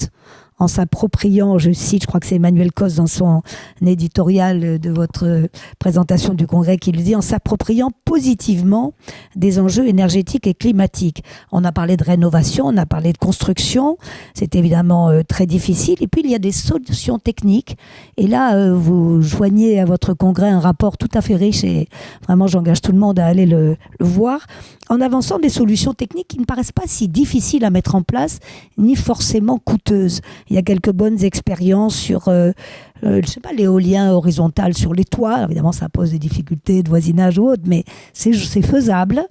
En s'appropriant, je cite, je crois que c'est Emmanuel Cos dans son éditorial de votre présentation du congrès qui le dit, en s'appropriant positivement des enjeux énergétiques et climatiques. On a parlé de rénovation, on a parlé de construction, c'est évidemment très difficile. Et puis il y a des solutions techniques. Et là, vous joignez à votre congrès un rapport tout à fait riche et vraiment j'engage tout le monde à aller le voir, en avançant des solutions techniques qui ne paraissent pas si difficiles à mettre en place, ni forcément coûteuses. Il y a quelques bonnes expériences sur, l'éolien horizontal sur les toits. Alors, évidemment, ça pose des difficultés de voisinage ou autre, mais c'est faisable.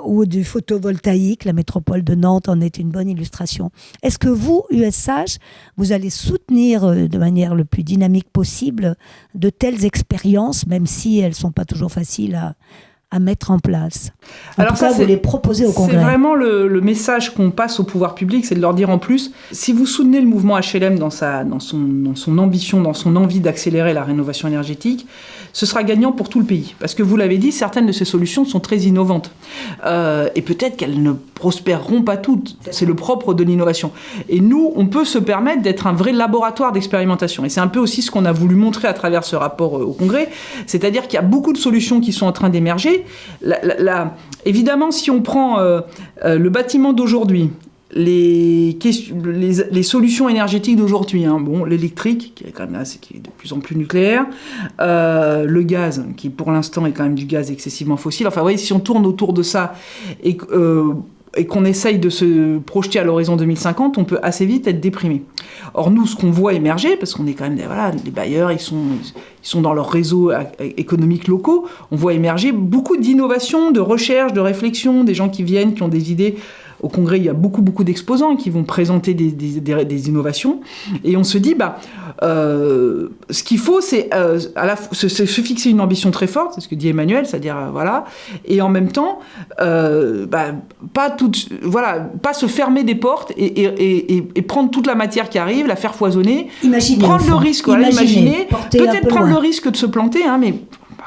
Ou du photovoltaïque, la métropole de Nantes en est une bonne illustration. Est-ce que vous, USH, vous allez soutenir de manière le plus dynamique possible de telles expériences, même si elles ne sont pas toujours faciles à mettre en place? En tout cas, vous les proposez au congrès. C'est vraiment le message qu'on passe au pouvoir public, c'est de leur dire en plus, si vous soutenez le mouvement HLM dans son ambition, dans son envie d'accélérer la rénovation énergétique, ce sera gagnant pour tout le pays. Parce que vous l'avez dit, certaines de ces solutions sont très innovantes. Et peut-être qu'elles ne prospéreront pas toutes. C'est le propre de l'innovation. Et nous, on peut se permettre d'être un vrai laboratoire d'expérimentation. Et c'est un peu aussi ce qu'on a voulu montrer à travers ce rapport au congrès. C'est-à-dire qu'il y a beaucoup de solutions qui sont en train d'émerger. Évidemment, si on prend le bâtiment d'aujourd'hui, les solutions énergétiques d'aujourd'hui, l'électrique, qui est quand même qui est de plus en plus nucléaire, le gaz, qui pour l'instant est quand même du gaz excessivement fossile. Enfin, vous voyez, si on tourne autour de ça et qu'on essaye de se projeter à l'horizon 2050, on peut assez vite être déprimé. Or, nous, ce qu'on voit émerger, parce qu'on est quand même les bailleurs, ils sont dans leurs réseaux économiques locaux, on voit émerger beaucoup d'innovations, de recherche, de réflexion, des gens qui viennent, qui ont des idées au congrès, il y a beaucoup d'exposants qui vont présenter des innovations. Et on se dit, ce qu'il faut, c'est se fixer une ambition très forte, c'est ce que dit Emmanuel, c'est-à-dire, voilà. Et en même temps, pas se fermer des portes et prendre toute la matière qui arrive, la faire foisonner. Prendre le risque, imaginer, peut-être prendre le risque de se planter, mais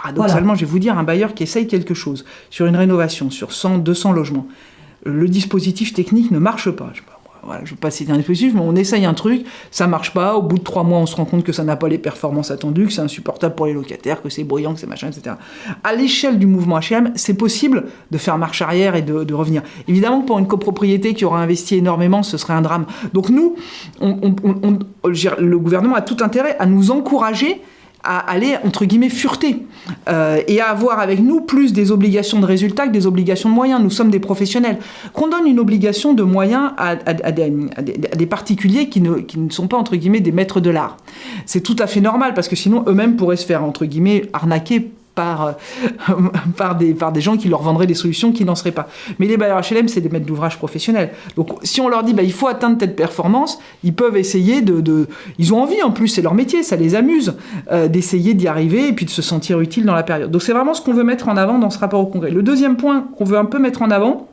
paradoxalement, je vais vous dire, un bailleur qui essaye quelque chose sur une rénovation, sur 100, 200 logements, le dispositif technique ne marche pas. Je ne vais pas citer un dispositif, mais on essaye un truc, ça ne marche pas, au bout de 3 mois, on se rend compte que ça n'a pas les performances attendues, que c'est insupportable pour les locataires, que c'est bruyant, que c'est machin, etc. À l'échelle du mouvement HLM, c'est possible de faire marche arrière et de revenir. Évidemment, pour une copropriété qui aura investi énormément, ce serait un drame. Donc nous, le gouvernement a tout intérêt à nous encourager à aller, entre guillemets, fureter et à avoir avec nous plus des obligations de résultats que des obligations de moyens. Nous sommes des professionnels. Qu'on donne une obligation de moyens à des particuliers qui ne sont pas, entre guillemets, des maîtres de l'art. C'est tout à fait normal, parce que sinon, eux-mêmes pourraient se faire, entre guillemets, arnaquer par des gens qui leur vendraient des solutions qui n'en seraient pas. Mais les bailleurs HLM, c'est des maîtres d'ouvrage professionnels. Donc si on leur dit il faut atteindre telle performance, ils peuvent essayer ils ont envie, en plus, c'est leur métier, ça les amuse, d'essayer d'y arriver et puis de se sentir utile dans la période. Donc c'est vraiment ce qu'on veut mettre en avant dans ce rapport au Congrès. Le deuxième point qu'on veut un peu mettre en avant,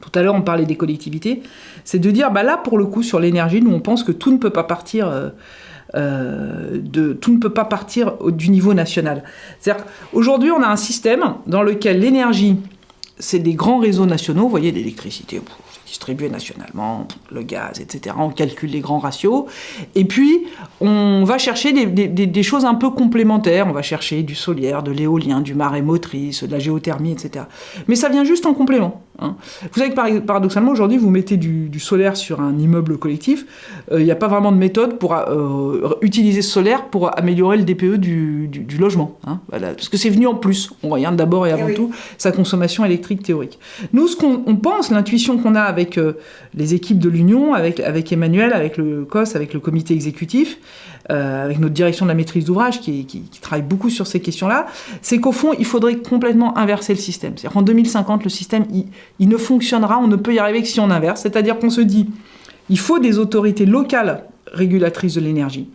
tout à l'heure on parlait des collectivités, c'est de dire là pour le coup sur l'énergie, nous on pense que tout ne peut pas partir du niveau national. C'est-à-dire qu'aujourd'hui, on a un système dans lequel l'énergie, c'est des grands réseaux nationaux, vous voyez, l'électricité, c'est distribué nationalement, le gaz, etc. On calcule les grands ratios. Et puis, on va chercher des choses un peu complémentaires. On va chercher du solaire, de l'éolien, du marais motrice, de la géothermie, etc. Mais ça vient juste en complément. Vous savez que paradoxalement, aujourd'hui, vous mettez du solaire sur un immeuble collectif. Il n'y a pas vraiment de méthode pour utiliser ce solaire pour améliorer le DPE du logement. Voilà, parce que c'est venu en plus. On regarde d'abord et avant tout sa consommation électrique théorique. Nous, ce qu'on pense, l'intuition qu'on a avec les équipes de l'Union, avec Emmanuel, avec le COS, avec le comité exécutif, avec notre direction de la maîtrise d'ouvrage qui travaille beaucoup sur ces questions-là, c'est qu'au fond, il faudrait complètement inverser le système. C'est-à-dire qu'en 2050, le système, il ne fonctionnera, on ne peut y arriver que si on inverse. C'est-à-dire qu'on se dit, il faut des autorités locales régulatrices de l'énergie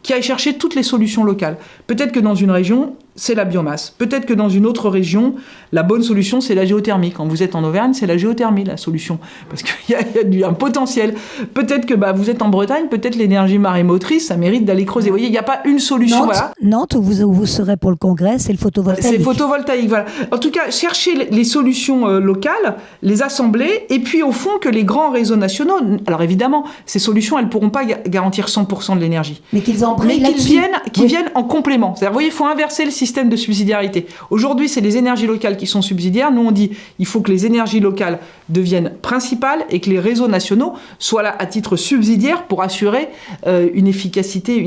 qui aillent chercher toutes les solutions locales. Peut-être que dans une région, c'est la biomasse. Peut-être que dans une autre région, la bonne solution, c'est la géothermie. Quand vous êtes en Auvergne, c'est la géothermie, la solution. Parce qu'il y a un potentiel. Peut-être que vous êtes en Bretagne, peut-être l'énergie marémotrice, ça mérite d'aller creuser. Vous voyez, il n'y a pas une solution. Nantes, où vous serez pour le congrès, c'est le photovoltaïque. C'est le photovoltaïque, voilà. En tout cas, chercher les solutions locales, les assembler, et puis au fond, que les grands réseaux nationaux... Alors évidemment, ces solutions, elles ne pourront pas garantir 100% de l'énergie. Mais qu'ils viennent en complément. C'est-à-dire, vous voyez, il faut inverser le système de subsidiarité. Aujourd'hui, c'est les énergies locales qui sont subsidiaires. Nous, on dit il faut que les énergies locales deviennent principales et que les réseaux nationaux soient là à titre subsidiaire pour assurer une efficacité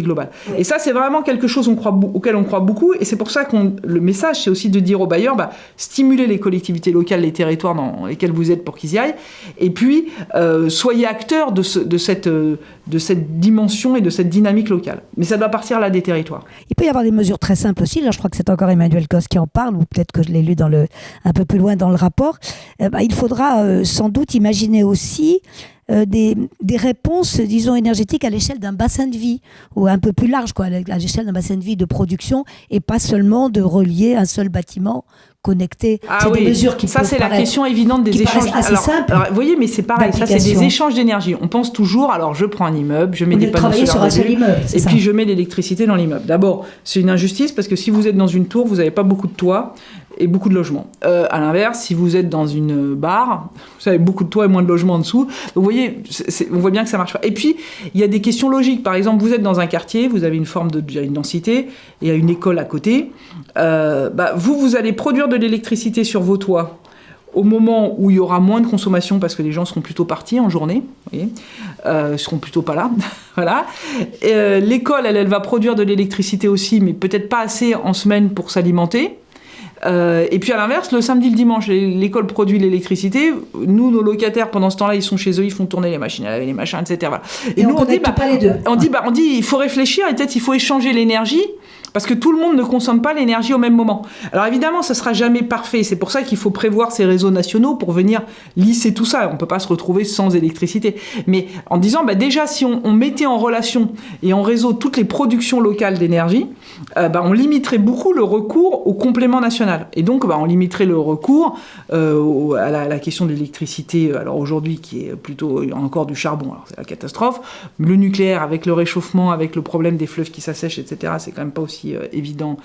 globale. Oui. Et ça, c'est vraiment quelque chose auquel on croit beaucoup. Et c'est pour ça que le message, c'est aussi de dire aux bailleurs, stimulez les collectivités locales, les territoires dans lesquels vous êtes pour qu'ils y aillent. Et puis, soyez acteurs de cette dimension et de cette dynamique locale. Mais ça doit partir là des territoires. Il peut y avoir des mesures très simples aussi. Là, je crois que c'est encore Emmanuel Cos qui en parle, ou peut-être que je l'ai lu un peu plus loin dans le rapport. Il faudra sans doute imaginer aussi des réponses, disons, énergétiques à l'échelle d'un bassin de vie, ou un peu plus large, à l'échelle d'un bassin de vie de production, et pas seulement de relier un seul bâtiment connecté. Des mesures qui ça, c'est la question évidente des échanges. Alors, vous voyez, mais c'est pareil, ça, c'est des échanges d'énergie. On pense toujours, alors je prends un immeuble, je mets des panneaux solaires sur un seul immeuble, et puis je mets l'électricité dans l'immeuble. D'abord, c'est une injustice parce que si vous êtes dans une tour, vous n'avez pas beaucoup de toit et beaucoup de logements. À l'inverse, si vous êtes dans une barre, vous avez beaucoup de toit et moins de logements en dessous. Donc vous voyez, on voit bien que ça marche pas. Et puis, il y a des questions logiques. Par exemple, vous êtes dans un quartier, vous avez une forme de une densité, et il y a une école à côté. Vous allez produire de l'électricité sur vos toits au moment où il y aura moins de consommation parce que les gens seront plutôt partis en journée, vous voyez, seront plutôt pas là. Voilà. L'école, elle va produire de l'électricité aussi, mais peut-être pas assez en semaine pour s'alimenter. Et puis à l'inverse, le samedi, le dimanche, l'école produit l'électricité. Nous, nos locataires, pendant ce temps-là, ils sont chez eux, ils font tourner les machines à laver, les machins, etc. Voilà. Et nous, on dit, on dit, il faut réfléchir et peut-être il faut échanger l'énergie Parce que tout le monde ne consomme pas l'énergie au même moment. Alors évidemment, ça ne sera jamais parfait. C'est pour ça qu'il faut prévoir ces réseaux nationaux pour venir lisser tout ça. On ne peut pas se retrouver sans électricité. Mais en disant, déjà, si on mettait en relation et en réseau toutes les productions locales d'énergie, on limiterait beaucoup le recours au complément national. Et donc, on limiterait le recours à la question de l'électricité, alors aujourd'hui, qui est plutôt encore du charbon. Alors c'est la catastrophe. Le nucléaire, avec le réchauffement, avec le problème des fleuves qui s'assèchent, etc., c'est quand même pas aussi évident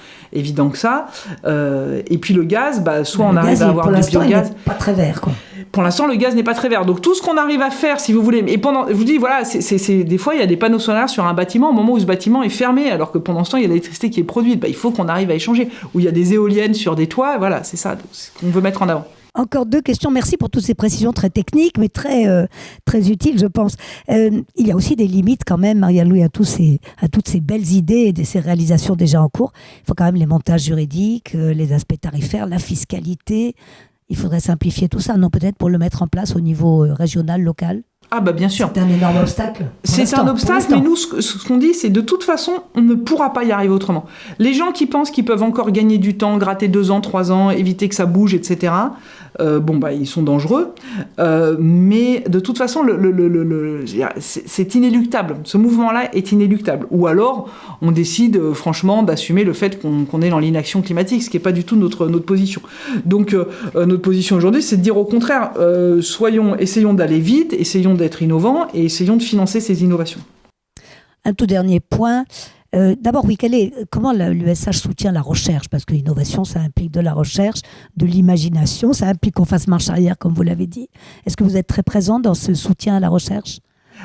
que ça. Et puis le gaz, soit on arrive à avoir du biogaz. Pas très vert, quoi. Pour l'instant, le gaz n'est pas très vert. Donc tout ce qu'on arrive à faire, si vous voulez, et je vous dis, voilà, des fois il y a des panneaux solaires sur un bâtiment au moment où ce bâtiment est fermé, alors que pendant ce temps il y a l'électricité qui est produite. Il faut qu'on arrive à échanger. Ou il y a des éoliennes sur des toits, voilà, c'est ça qu'on veut mettre en avant. Encore 2 questions. Merci pour toutes ces précisions très techniques, mais très utiles, je pense. Il y a aussi des limites quand même, Marie-Louis, à toutes ces belles idées et ces réalisations déjà en cours. Il faut quand même les montages juridiques, les aspects tarifaires, la fiscalité. Il faudrait simplifier tout ça, non, peut-être pour le mettre en place au niveau régional, local. Ah bien sûr. C'est un énorme obstacle. C'est un obstacle, mais nous, ce qu'on dit, c'est de toute façon, on ne pourra pas y arriver autrement. Les gens qui pensent qu'ils peuvent encore gagner du temps, gratter 2 ans, 3 ans, éviter que ça bouge, etc., ils sont dangereux. Mais de toute façon, c'est inéluctable. Ce mouvement-là est inéluctable. Ou alors, on décide franchement d'assumer le fait qu'on est dans l'inaction climatique, ce qui n'est pas du tout notre position. Donc, notre position aujourd'hui, c'est de dire au contraire, essayons d'aller vite, essayons d'être innovants et essayons de financer ces innovations. Un tout dernier point. D'abord, oui, comment l'USH soutient la recherche? Parce que l'innovation, ça implique de la recherche, de l'imagination, ça implique qu'on fasse marche arrière, comme vous l'avez dit. Est-ce que vous êtes très présent dans ce soutien à la recherche?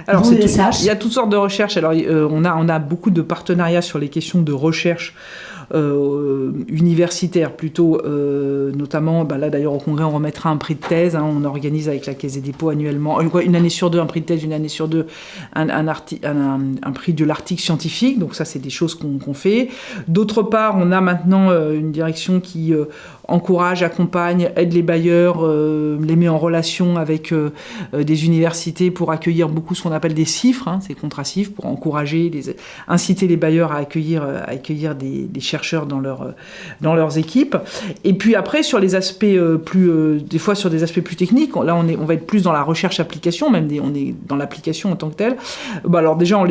Alors, il y a toutes sortes de recherches. Alors, on a beaucoup de partenariats sur les questions de recherche universitaire plutôt, notamment, là d'ailleurs au Congrès on remettra un prix de thèse, on organise avec la Caisse des dépôts annuellement, une année sur 2 un prix de thèse, une année sur 2 un prix de l'article scientifique, donc ça c'est des choses qu'on fait. D'autre part, on a maintenant une direction qui encourage, accompagne, aide les bailleurs, les met en relation avec des universités pour accueillir beaucoup ce qu'on appelle des CIFRE, ces contrats CIFRE, pour encourager, inciter les bailleurs à accueillir des chercheurs dans leurs équipes. Et puis après, sur les aspects des fois sur des aspects plus techniques, là on va être plus dans la recherche-application, on est dans l'application en tant que telle. Alors déjà on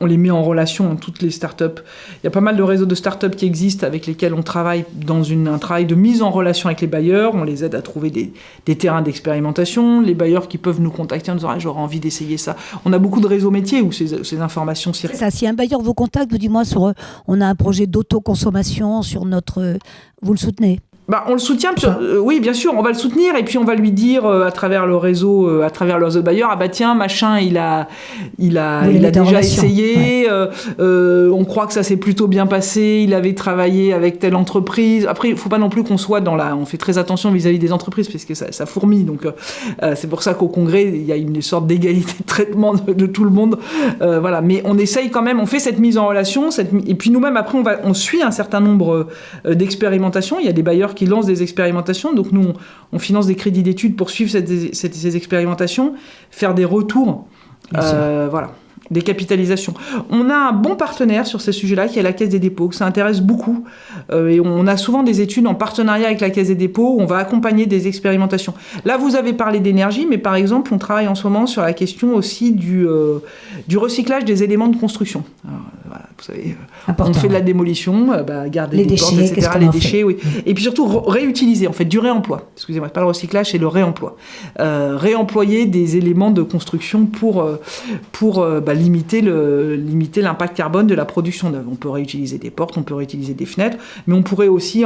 les met en relation, toutes les startups. Il y a pas mal de réseaux de startups qui existent avec lesquels on travaille dans un travail de mise en relation avec les bailleurs. On les aide à trouver des terrains d'expérimentation. Les bailleurs qui peuvent nous contacter en disant « j'aurais envie d'essayer ça ». On a beaucoup de réseaux métiers où ces informations circulent. Ça, si un bailleur vous contacte, vous dites moi on a un projet d'autoconsommation sur notre... Vous le soutenez ? On le soutient, oui, bien sûr, on va le soutenir et puis on va lui dire à travers le réseau, à travers le réseau de bailleurs, tiens, machin, il a déjà essayé, ouais. On croit que ça s'est plutôt bien passé, il avait travaillé avec telle entreprise. Après, il ne faut pas non plus qu'on soit on fait très attention vis-à-vis des entreprises parce que ça fourmille, donc c'est pour ça qu'au Congrès, il y a une sorte d'égalité de traitement de tout le monde, voilà. Mais on essaye quand même, on fait cette mise en relation, et puis nous-mêmes, après, on suit un certain nombre d'expérimentations. Il y a des bailleurs qui lancent des expérimentations. Donc nous, on finance des crédits d'études pour suivre ces expérimentations, faire des retours, voilà, des capitalisations. On a un bon partenaire sur ces sujets-là, qui est la Caisse des dépôts, que ça intéresse beaucoup. Et on a souvent des études en partenariat avec la Caisse des dépôts où on va accompagner des expérimentations. Là, vous avez parlé d'énergie, mais par exemple, on travaille en ce moment sur la question aussi du recyclage des éléments de construction. Alors, voilà, vous savez, on fait de la démolition, garder les déchets, portes, etc., les déchets, oui. Et puis surtout réutiliser, en fait, du réemploi. Excusez-moi, pas le recyclage, c'est le réemploi. Réemployer des éléments de construction pour limiter l'impact carbone de la production neuve. On peut réutiliser des portes, on peut réutiliser des fenêtres, mais on peut aussi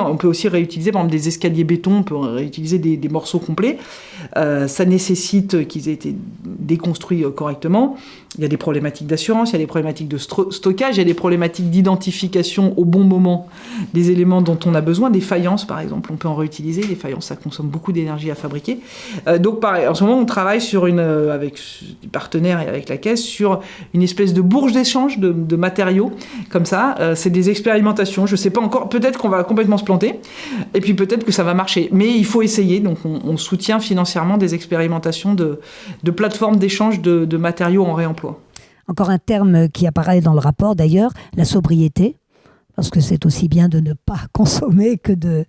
réutiliser, par exemple, des escaliers béton, on peut réutiliser des morceaux complets. Ça nécessite qu'ils aient été déconstruits correctement. Il y a des problématiques d'assurance, il y a des problématiques de stockage, il y a des problématiques d'identification au bon moment des éléments dont on a besoin. Des faïences, par exemple, on peut en réutiliser. Les faïences, ça consomme beaucoup d'énergie à fabriquer. Donc, pareil, en ce moment, on travaille avec des partenaires et avec la Caisse sur une espèce de bourse d'échange de matériaux. Comme ça, c'est des expérimentations. Je ne sais pas encore, peut-être qu'on va complètement se planter, et puis peut-être que ça va marcher. Mais il faut essayer. Donc, on soutient financièrement des expérimentations de plateformes d'échange de matériaux en réemploi. Encore un terme qui apparaît dans le rapport d'ailleurs, la sobriété. Parce que c'est aussi bien de ne pas consommer que de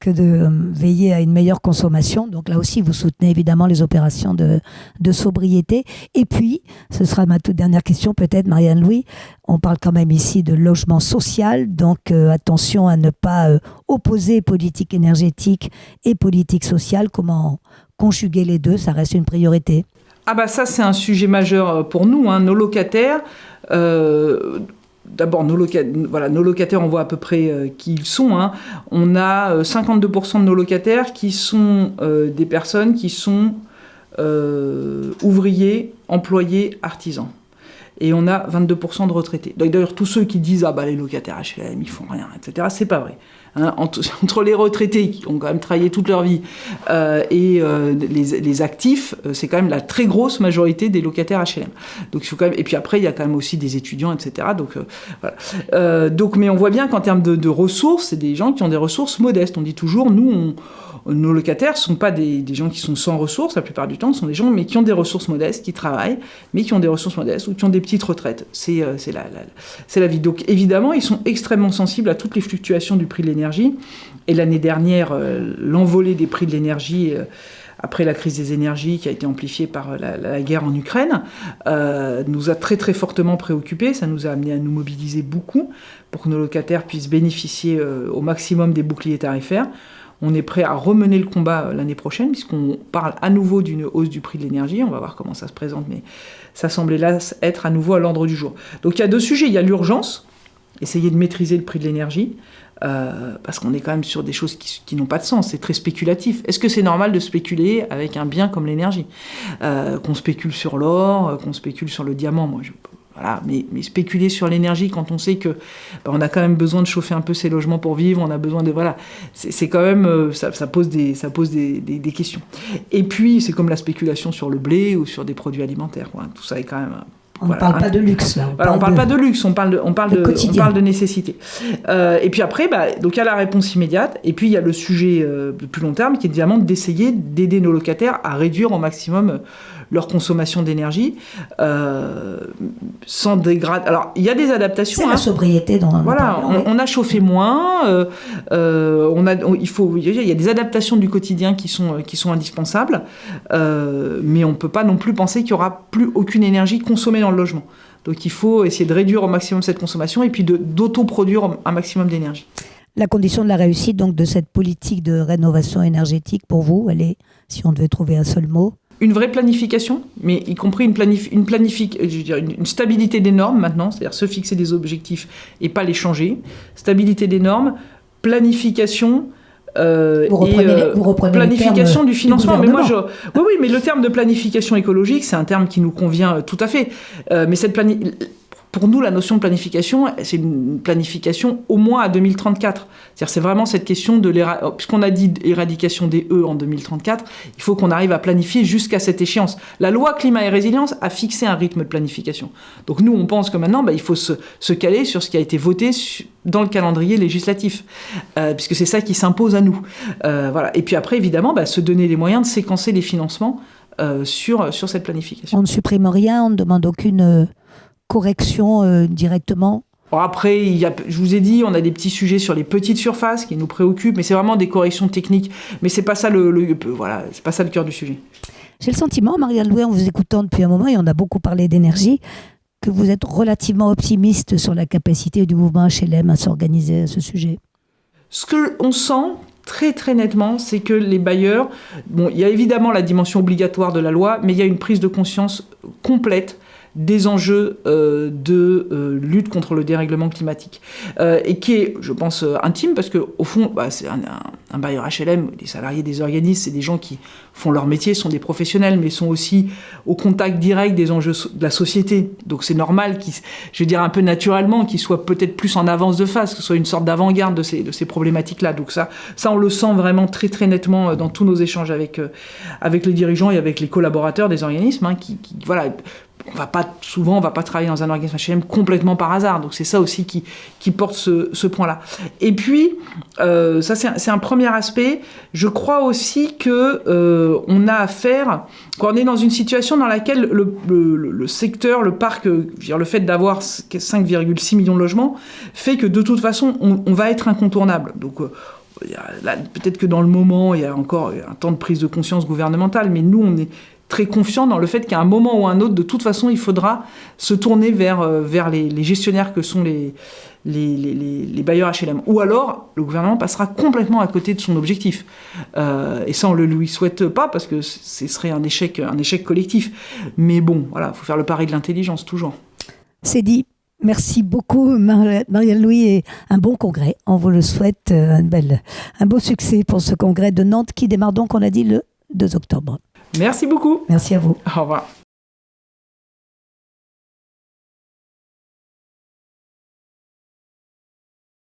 veiller à une meilleure consommation. Donc là aussi, vous soutenez évidemment les opérations de sobriété. Et puis, ce sera ma toute dernière question peut-être, Marianne-Louis. On parle quand même ici de logement social, donc attention à ne pas opposer politique énergétique et politique sociale. Comment conjuguer les deux? Ça reste une priorité. Ah bah ça, c'est un sujet majeur pour nous, hein. Nos locataires... D'abord, nos locataires, on voit à peu près qui ils sont, hein. On a 52% de nos locataires qui sont des personnes qui sont ouvriers, employés, artisans. Et on a 22% de retraités. D'ailleurs, tous ceux qui disent « Ah bah les locataires HLM, ils font rien, etc. » C'est pas vrai. Hein, entre les retraités qui ont quand même travaillé toute leur vie et les actifs, c'est quand même la très grosse majorité des locataires HLM. Donc, il faut quand même, et puis après, il y a quand même aussi des étudiants, etc. Donc, voilà. Mais on voit bien qu'en termes de ressources, c'est des gens qui ont des ressources modestes. On dit toujours, nos locataires ne sont pas des gens qui sont sans ressources, la plupart du temps, ce sont des gens mais qui ont des ressources modestes, qui travaillent, mais qui ont des ressources modestes ou qui ont des petites retraites. C'est la vie. Donc évidemment, ils sont extrêmement sensibles à toutes les fluctuations du prix de l'énergie. Et l'année dernière, l'envolée des prix de l'énergie, après la crise des énergies qui a été amplifiée par la guerre en Ukraine, nous a très très fortement préoccupés. Ça nous a amené à nous mobiliser beaucoup pour que nos locataires puissent bénéficier au maximum des boucliers tarifaires. On est prêt à remener le combat l'année prochaine, puisqu'on parle à nouveau d'une hausse du prix de l'énergie. On va voir comment ça se présente, mais ça semblait là être à nouveau à l'ordre du jour. Donc il y a deux sujets. Il y a l'urgence, essayer de maîtriser le prix de l'énergie, parce qu'on est quand même sur des choses qui n'ont pas de sens. C'est très spéculatif. Est-ce que c'est normal de spéculer avec un bien comme l'énergie ? Qu'on spécule sur l'or, qu'on spécule sur le diamant, voilà, mais spéculer sur l'énergie quand on sait que on a quand même besoin de chauffer un peu ses logements pour vivre, on a besoin de c'est quand même ça pose des questions. Et puis c'est comme la spéculation sur le blé ou sur des produits alimentaires, quoi. Tout ça est quand même on ne parle pas de luxe, là. On parle pas de luxe, on parle de nécessité. Et puis après, donc il y a la réponse immédiate, et puis il y a le sujet de plus long terme, qui est évidemment d'essayer d'aider nos locataires à réduire au maximum leur consommation d'énergie, sans dégrader. Alors, il y a des adaptations. C'est la sobriété dans un Voilà, on a chauffé moins. Il y a des adaptations du quotidien qui sont indispensables, mais on ne peut pas non plus penser qu'il n'y aura plus aucune énergie consommée dans le logement. Donc, il faut essayer de réduire au maximum cette consommation et puis d'autoproduire un maximum d'énergie. La condition de la réussite donc, de cette politique de rénovation énergétique, pour vous, elle est, si on devait trouver un seul mot? Une vraie planification, mais y compris une stabilité des normes maintenant, c'est-à-dire se fixer des objectifs et pas les changer. Stabilité des normes, planification vous reprenez planification du financement. Du oui, mais le terme de planification écologique, c'est un terme qui nous convient tout à fait. Mais pour nous, la notion de planification, c'est une planification au moins à 2034. C'est-à-dire, c'est vraiment cette question puisqu'on a dit éradication des E en 2034, il faut qu'on arrive à planifier jusqu'à cette échéance. La loi climat et résilience a fixé un rythme de planification. Donc nous, on pense que maintenant, il faut se caler sur ce qui a été voté dans le calendrier législatif, puisque c'est ça qui s'impose à nous. Voilà. Et puis après, évidemment, se donner les moyens de séquencer les financements sur cette planification. On ne supprime rien, on ne demande aucune correction directement? Après, je vous ai dit, on a des petits sujets sur les petites surfaces qui nous préoccupent, mais c'est vraiment des corrections techniques. Mais c'est pas ça c'est pas ça le cœur du sujet. J'ai le sentiment, Marianne-Louis, en vous écoutant depuis un moment, et on a beaucoup parlé d'énergie, que vous êtes relativement optimiste sur la capacité du mouvement HLM à s'organiser à ce sujet. Ce qu'on sent très très nettement, c'est que les bailleurs, il y a évidemment la dimension obligatoire de la loi, mais il y a une prise de conscience complète des enjeux de lutte contre le dérèglement climatique. Et qui est, je pense, intime, parce qu'au fond, c'est un bailleur HLM, les salariés des organismes, c'est des gens qui font leur métier, sont des professionnels, mais sont aussi au contact direct des enjeux de la société. Donc c'est normal, un peu naturellement, qu'ils soient peut-être plus en avance de phase, que ce soit une sorte d'avant-garde de ces problématiques-là. Donc ça, on le sent vraiment très très nettement dans tous nos échanges avec les dirigeants et avec les collaborateurs des organismes, qui on va pas travailler dans un organisme HLM complètement par hasard. Donc c'est ça aussi qui porte ce point-là. Et puis, ça c'est un premier aspect. Je crois aussi que on a affaire, quand on est dans une situation dans laquelle le secteur, le parc, le fait d'avoir 5,6 millions de logements, fait que de toute façon, on va être incontournable. Donc là, peut-être que dans le moment, il y a encore un temps de prise de conscience gouvernementale, mais nous, on est très confiant dans le fait qu'à un moment ou un autre, de toute façon, il faudra se tourner vers les gestionnaires que sont les bailleurs HLM. Ou alors, le gouvernement passera complètement à côté de son objectif. Et ça, on ne le lui souhaite pas, parce que ce serait un échec collectif. Mais bon, voilà, il faut faire le pari de l'intelligence, toujours. C'est dit. Merci beaucoup, Marianne Louis, et un bon congrès. On vous le souhaite, un beau succès pour ce congrès de Nantes qui démarre donc, on a dit, le 2 octobre. Merci beaucoup. Merci à vous. Au revoir.